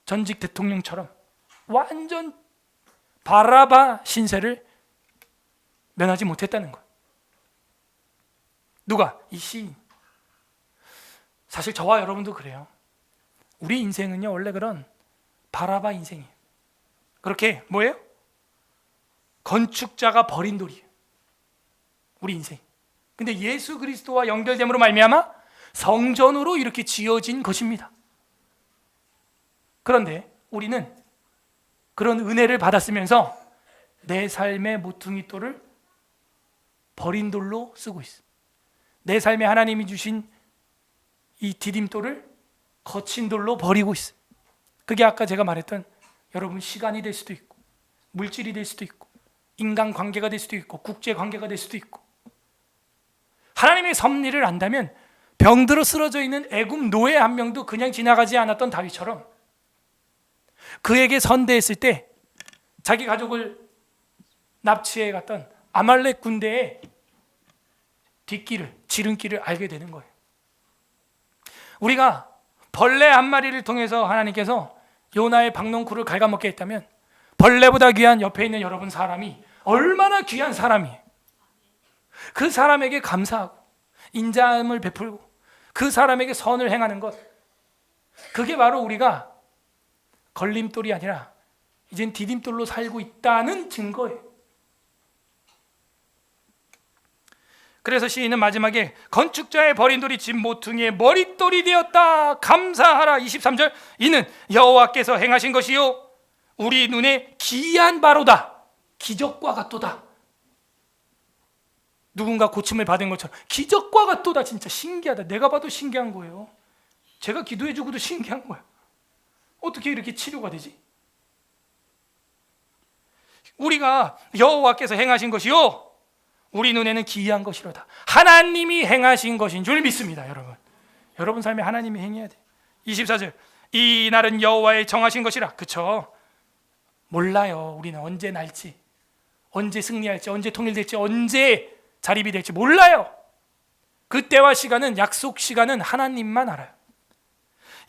전직 대통령처럼 완전 바라바 신세를 면하지 못했다는 거예요. 누가? 이 시인. 사실 저와 여러분도 그래요. 우리 인생은요 원래 그런 바라바 인생이에요. 그렇게 뭐예요? 건축자가 버린 돌이에요. 우리 인생. 근데 예수 그리스도와 연결됨으로 말미암아 성전으로 이렇게 지어진 것입니다. 그런데 우리는 그런 은혜를 받았으면서 내 삶의 모퉁이 돌을 버린 돌로 쓰고 있어. 내 삶에 하나님이 주신 이 디딤돌을 거친 돌로 버리고 있어. 그게 아까 제가 말했던 여러분 시간이 될 수도 있고 물질이 될 수도 있고 인간 관계가 될 수도 있고 국제 관계가 될 수도 있고, 하나님의 섭리를 안다면 병들어 쓰러져 있는 애굽 노예 한 명도 그냥 지나가지 않았던 다윗처럼 그에게 선대했을 때 자기 가족을 납치해 갔던 아말렉 군대의 뒷길을, 지름길을 알게 되는 거예요. 우리가 벌레 한 마리를 통해서 하나님께서 요나의 박농쿨을 갉아먹게 했다면 벌레보다 귀한 옆에 있는 여러분 사람이 얼마나 귀한 사람이에요. 그 사람에게 감사하고 인자함을 베풀고 그 사람에게 선을 행하는 것, 그게 바로 우리가 걸림돌이 아니라 이젠 디딤돌로 살고 있다는 증거예요. 그래서 시인은 마지막에 건축자의 버린 돌이 집 모퉁이의 머릿돌이 되었다 감사하라. 23절, 이는 여호와께서 행하신 것이요 우리 눈에 기이한 바로다. 기적과 같도다. 누군가 고침을 받은 것처럼 기적과 같도다. 진짜 신기하다. 내가 봐도 신기한 거예요. 제가 기도해 주고도 신기한 거예요. 어떻게 이렇게 치료가 되지? 우리가 여호와께서 행하신 것이요 우리 눈에는 기이한 것이로다. 하나님이 행하신 것인 줄 믿습니다. 여러분 삶에 하나님이 행해야 돼. 24절, 이 날은 여호와의 정하신 것이라. 그쵸? 몰라요. 우리는 언제 날지, 언제 승리할지, 언제 통일될지, 언제 자립이 될지 몰라요. 그때와 시간은, 약속 시간은 하나님만 알아요.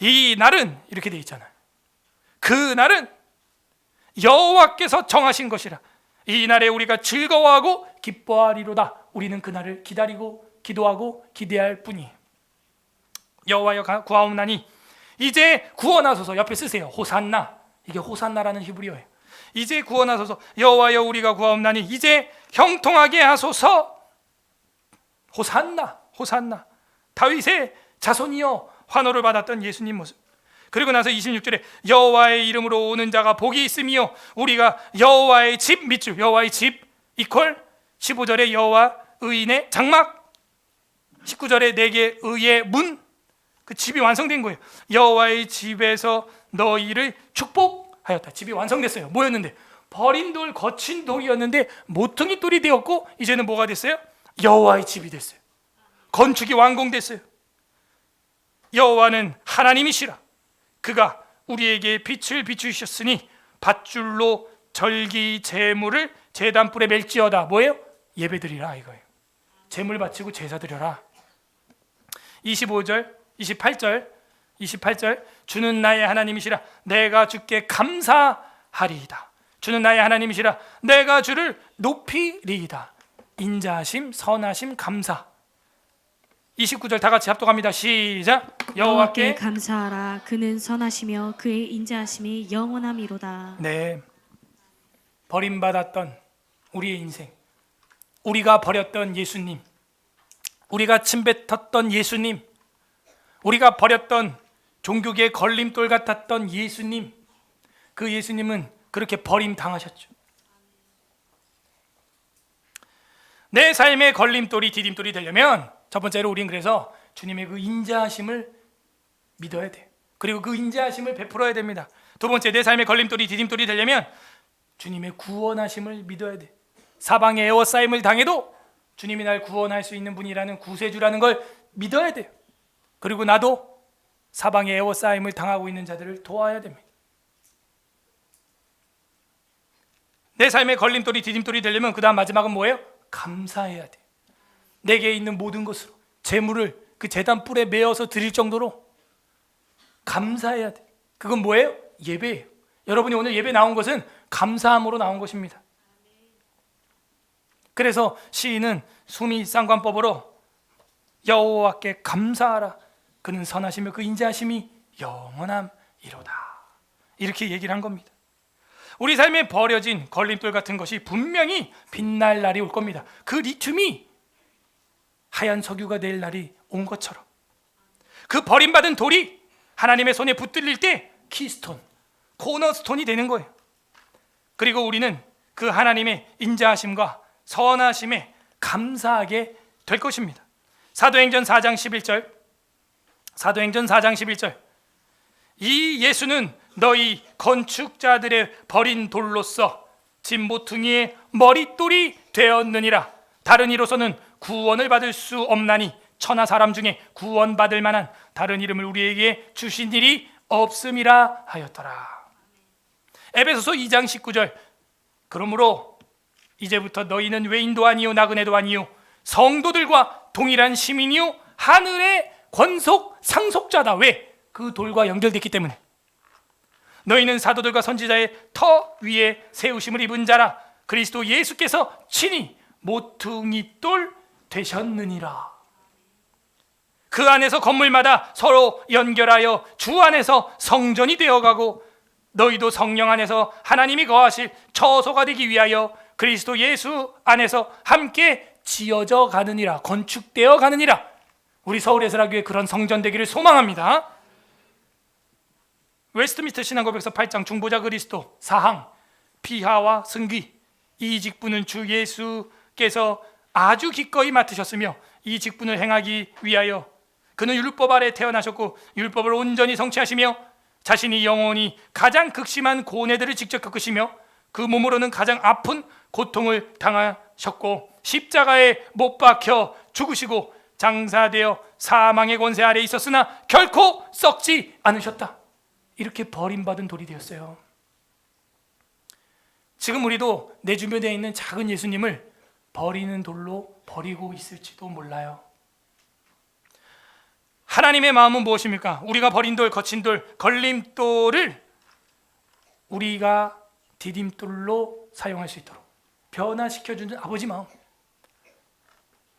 이 날은 이렇게 돼 있잖아요. 그 날은 여호와께서 정하신 것이라. 이 날에 우리가 즐거워하고 기뻐하리로다. 우리는 그 날을 기다리고 기도하고 기대할 뿐이에요. 여호와여 구하옵나니 이제 구원하소서. 옆에 쓰세요. 호산나. 이게 호산나라는 히브리어예요. 이제 구원하소서. 여호와여 우리가 구하옵나니 이제 형통하게 하소서. 호산나, 호산나. 다윗의 자손이여 환호를 받았던 예수님 모습. 그리고 나서 26절에 여호와의 이름으로 오는 자가 복이 있으며 우리가 여호와의 집 밑줄, 여호와의 집 이퀄 15절에 여호와 의인의 장막, 19절에 내게 의의 문. 그 집이 완성된 거예요. 여호와의 집에서 너희를 축복하였다. 집이 완성됐어요. 뭐였는데? 버린 돌, 거친 돌이었는데 모퉁이 돌이 되었고 이제는 뭐가 됐어요? 여호와의 집이 됐어요. 건축이 완공됐어요. 여호와는 하나님이시라. 그가 우리에게 빛을 비추셨으니 밧줄로 절기 제물을 제단불에 멜지어다. 뭐예요? 예배드리라 이거예요. 제물 바치고 제사 드려라. 25절, 28절 주는 나의 하나님이시라. 내가 주께 감사하리이다. 주는 나의 하나님이시라. 내가 주를 높이리이다. 인자하심, 선하심, 감사. 29절 다 같이 합독합니다. 시작. 여호와께 여호와께 감사하라. 그는 선하시며 그의 인자하심이 영원함이로다. 네, 버림받았던 우리의 인생, 우리가 버렸던 예수님, 우리가 침뱉었던 예수님, 우리가 버렸던 종교계의 걸림돌 같았던 예수님, 그 예수님은 그렇게 버림당하셨죠. 내 삶의 걸림돌이 디딤돌이 되려면 첫 번째로 우린 그래서 주님의 그 인자하심을 믿어야 돼요. 그리고 그 인자하심을 베풀어야 됩니다. 두 번째, 내 삶의 걸림돌이 디딤돌이 되려면 주님의 구원하심을 믿어야 돼. 사방에 에워싸임을 당해도 주님이 날 구원할 수 있는 분이라는 구세주라는 걸 믿어야 돼요. 그리고 나도 사방에 에워싸임을 당하고 있는 자들을 도와야 됩니다. 내 삶의 걸림돌이 디딤돌이 되려면 그 다음 마지막은 뭐예요? 감사해야 돼요. 내게 있는 모든 것으로 재물을 그 제단 뿔에 메어서 드릴 정도로 감사해야 돼. 그건 뭐예요? 예배예요. 여러분이 오늘 예배 나온 것은 감사함으로 나온 것입니다. 그래서 시인은 수미상관법으로 여호와께 감사하라. 그는 선하시며 그 인자하심이 영원함이로다. 이렇게 얘기를 한 겁니다. 우리 삶에 버려진 걸림돌 같은 것이 분명히 빛날 날이 올 겁니다. 그 리튬이 하얀 석유가 될 날이 온 것처럼 그 버림받은 돌이 하나님의 손에 붙들릴 때 키스톤, 코너스톤이 되는 거예요. 그리고 우리는 그 하나님의 인자하심과 선하심에 감사하게 될 것입니다. 사도행전 4장 11절, 사도행전 4장 11절, 이 예수는 너희 건축자들의 버린 돌로서 집 모퉁이의 머릿돌이 되었느니라. 다른 이로서는 구원을 받을 수 없나니 천하 사람 중에 구원받을 만한 다른 이름을 우리에게 주신 일이 없음이라 하였더라. 에베소서 2장 19절, 그러므로 이제부터 너희는 외인도 아니요 나그네도 아니요 성도들과 동일한 시민이요 하늘의 권속 상속자다. 왜? 그 돌과 연결됐기 때문에. 너희는 사도들과 선지자의 터 위에 세우심을 입은 자라. 그리스도 예수께서 친히 모퉁이돌 되셨느니라. 그 안에서 건물마다 서로 연결하여 주 안에서 성전이 되어가고 너희도 성령 안에서 하나님이 거하실 처소가 되기 위하여 그리스도 예수 안에서 함께 지어져 가느니라. 건축되어 가느니라. 우리 서울예술학교에 그런 성전 되기를 소망합니다. 웨스트민스터 신앙고백서 8장 중보자 그리스도 사항 피하와 승귀, 이 직분은 주 예수께서 아주 기꺼이 맡으셨으며 이 직분을 행하기 위하여 그는 율법 아래 태어나셨고 율법을 온전히 성취하시며 자신이 영원히 가장 극심한 고뇌들을 직접 겪으시며 그 몸으로는 가장 아픈 고통을 당하셨고 십자가에 못 박혀 죽으시고 장사되어 사망의 권세 아래 있었으나 결코 썩지 않으셨다. 이렇게 버림받은 돌이 되었어요. 지금 우리도 내 주변에 있는 작은 예수님을 버리는 돌로 버리고 있을지도 몰라요. 하나님의 마음은 무엇입니까? 우리가 버린 돌, 거친 돌, 걸림돌을 우리가 디딤돌로 사용할 수 있도록 변화시켜주는 아버지 마음.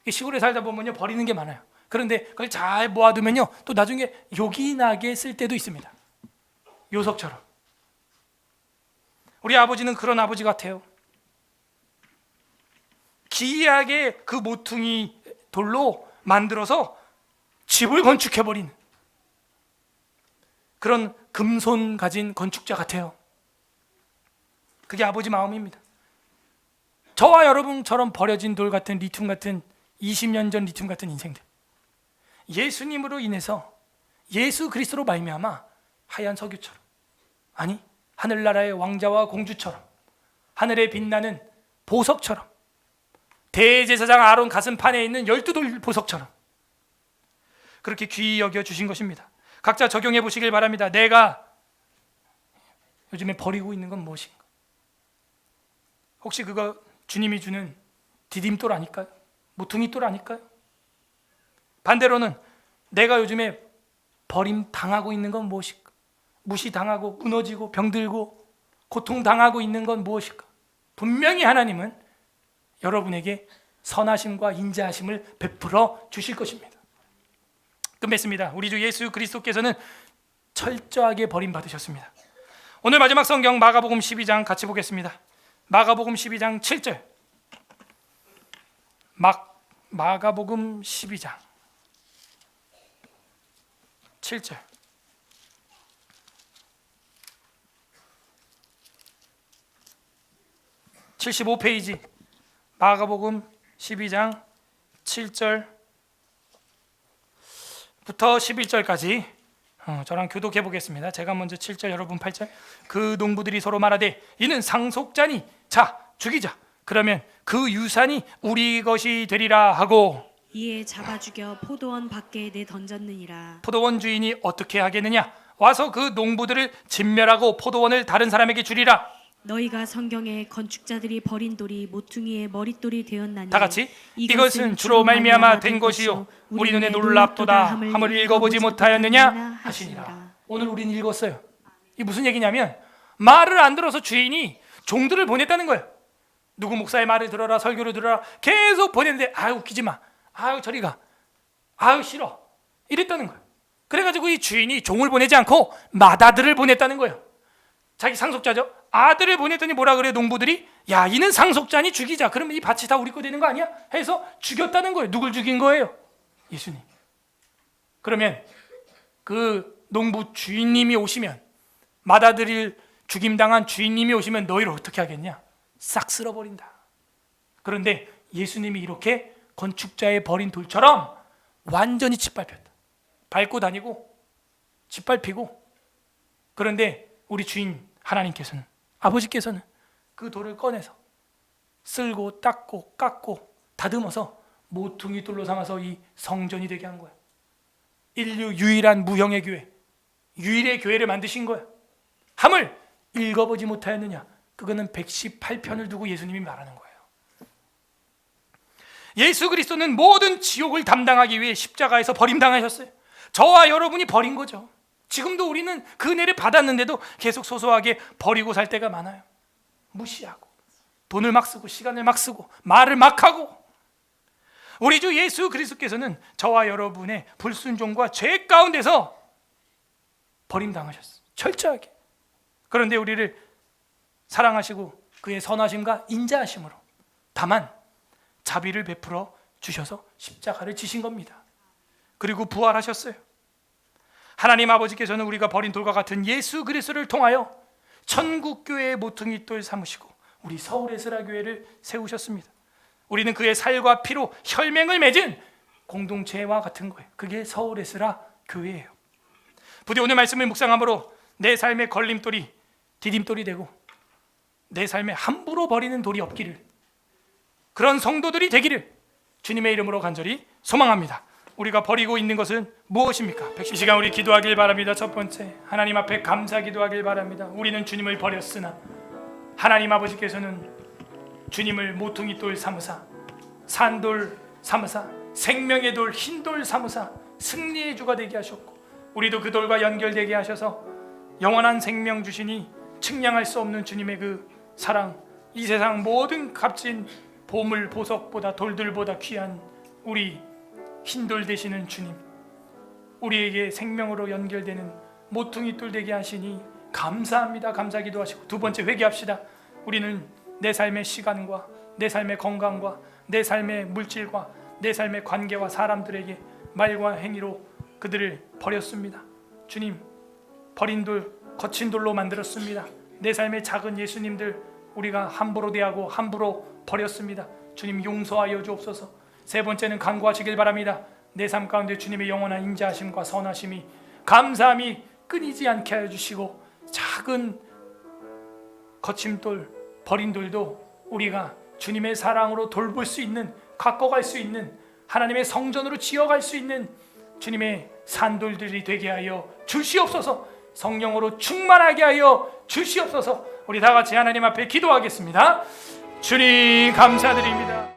시골에 살다 보면요, 버리는 게 많아요. 그런데 그걸 잘 모아두면요, 또 나중에 요긴하게 쓸 때도 있습니다. 요석처럼. 우리 아버지는 그런 아버지 같아요. 기이하게 그 모퉁이 돌로 만들어서 집을 건축해버린 그런 금손 가진 건축자 같아요. 그게 아버지 마음입니다. 저와 여러분처럼 버려진 돌 같은 리튬 같은 20년 전 리튬 같은 인생들, 예수님으로 인해서 예수 그리스도로 말미암아 하얀 석유처럼, 아니 하늘나라의 왕자와 공주처럼, 하늘에 빛나는 보석처럼, 대제사장 아론 가슴판에 있는 12돌 보석처럼 그렇게 귀히 여겨 주신 것입니다. 각자 적용해 보시길 바랍니다. 내가 요즘에 버리고 있는 건 무엇인가? 혹시 그거 주님이 주는 디딤돌 아닐까요? 모퉁이돌 아닐까요? 반대로는 내가 요즘에 버림당하고 있는 건 무엇일까? 무시당하고 무너지고 병들고 고통당하고 있는 건 무엇일까? 분명히 하나님은 여러분에게 선하심과 인자하심을 베풀어 주실 것입니다. 끝맺습니다. 우리 주 예수 그리스도께서는 철저하게 버림받으셨습니다. 오늘 마지막 성경 마가복음 12장 같이 보겠습니다. 마가복음 12장 7절. 마가복음 12장 7절. (75페이지) 마가복음 12장 7절부터 11절까지 저랑 교독해 보겠습니다. 제가 먼저 7절, 여러분 8절. 그 농부들이 서로 말하되 이는 상속자니 자 죽이자. 그러면 그 유산이 우리 것이 되리라 하고 이에 잡아 죽여 포도원 밖에 내던졌느니라. 포도원 주인이 어떻게 하겠느냐? 와서 그 농부들을 진멸하고 포도원을 다른 사람에게 주리라. 너희가 성경에 건축자들이 버린 돌이 모퉁이의 머릿돌이 되었나니 다 같이 이것은 주로 말미암아 된 것이요 우리 눈에 놀랍도다 함을 읽어보지 못하였느냐 하시니라. 오늘 우린 읽었어요. 이 무슨 얘기냐면 말을 안 들어서 주인이 종들을 보냈다는 거예요. 누구 목사의 말을 들어라, 설교를 들어라 계속 보냈는데 아유 웃기지 마, 아유 저리 가, 아유 싫어 이랬다는 거예요. 그래가지고 이 주인이 종을 보내지 않고 맏아들을 보냈다는 거예요. 자기 상속자죠. 아들을 보냈더니 뭐라 그래요? 농부들이 야 이는 상속자니 죽이자. 그러면 이 밭이 다 우리 거 되는 거 아니야? 해서 죽였다는 거예요. 누굴 죽인 거예요? 예수님. 그러면 그 농부 주인님이 오시면, 맏아들을 죽임당한 주인님이 오시면 너희를 어떻게 하겠냐? 싹 쓸어버린다. 그런데 예수님이 이렇게 건축자의 버린 돌처럼 완전히 짓밟혔다. 밟고 다니고 짓밟히고. 그런데 우리 주인 하나님께서는, 아버지께서는 그 돌을 꺼내서 쓸고 닦고 깎고 다듬어서 모퉁이 돌로 삼아서 이 성전이 되게 한 거예요. 인류 유일한 무형의 교회, 유일의 교회를 만드신 거예요. 함을 읽어보지 못하였느냐? 그거는 118편을 두고 예수님이 말하는 거예요. 예수 그리스도는 모든 지옥을 담당하기 위해 십자가에서 버림당하셨어요. 저와 여러분이 버린 거죠. 지금도 우리는 그 은혜를 받았는데도 계속 소소하게 버리고 살 때가 많아요. 무시하고 돈을 막 쓰고 시간을 막 쓰고 말을 막 하고. 우리 주 예수 그리스도께서는 저와 여러분의 불순종과 죄 가운데서 버림당하셨어요. 철저하게. 그런데 우리를 사랑하시고 그의 선하심과 인자하심으로 다만 자비를 베풀어 주셔서 십자가를 지신 겁니다. 그리고 부활하셨어요. 하나님 아버지께서는 우리가 버린 돌과 같은 예수 그리스도를 통하여 천국교회의 모퉁이 돌 삼으시고 우리 서울에스라 교회를 세우셨습니다. 우리는 그의 살과 피로 혈맹을 맺은 공동체와 같은 거예요. 그게 서울에스라 교회예요. 부디 오늘 말씀을 묵상함으로 내 삶의 걸림돌이 디딤돌이 되고 내 삶에 함부로 버리는 돌이 없기를, 그런 성도들이 되기를 주님의 이름으로 간절히 소망합니다. 우리가 버리고 있는 것은 무엇입니까? 이 시간 우리 기도하길 바랍니다. 첫 번째, 하나님 앞에 감사 기도하길 바랍니다. 우리는 주님을 버렸으나 하나님 아버지께서는 주님을 모퉁이 돌 삼으사, 산돌 삼으사, 생명의 돌, 흰돌 삼으사 승리의 주가 되게 하셨고, 우리도 그 돌과 연결되게 하셔서 영원한 생명 주시니 측량할 수 없는 주님의 그 사랑, 이 세상 모든 값진 보물 보석보다 돌들보다 귀한 우리 흰돌 되시는 주님, 우리에게 생명으로 연결되는 모퉁이 돌 되게 하시니 감사합니다. 감사 기도하시고, 두 번째 회개합시다. 우리는 내 삶의 시간과 내 삶의 건강과 내 삶의 물질과 내 삶의 관계와 사람들에게 말과 행위로 그들을 버렸습니다. 주님, 버린 돌, 거친 돌로 만들었습니다. 내 삶의 작은 예수님들 우리가 함부로 대하고 함부로 버렸습니다. 주님 용서하여 주옵소서. 세 번째는 간구하시길 바랍니다. 내 삶 가운데 주님의 영원한 인자하심과 선하심이, 감사함이 끊이지 않게 하여 주시고, 작은 거침돌, 버린 돌도 우리가 주님의 사랑으로 돌볼 수 있는, 가꿔갈 수 있는, 하나님의 성전으로 지어갈 수 있는 주님의 산돌들이 되게 하여 주시옵소서. 성령으로 충만하게 하여 주시옵소서. 우리 다 같이 하나님 앞에 기도하겠습니다. 주님 감사드립니다.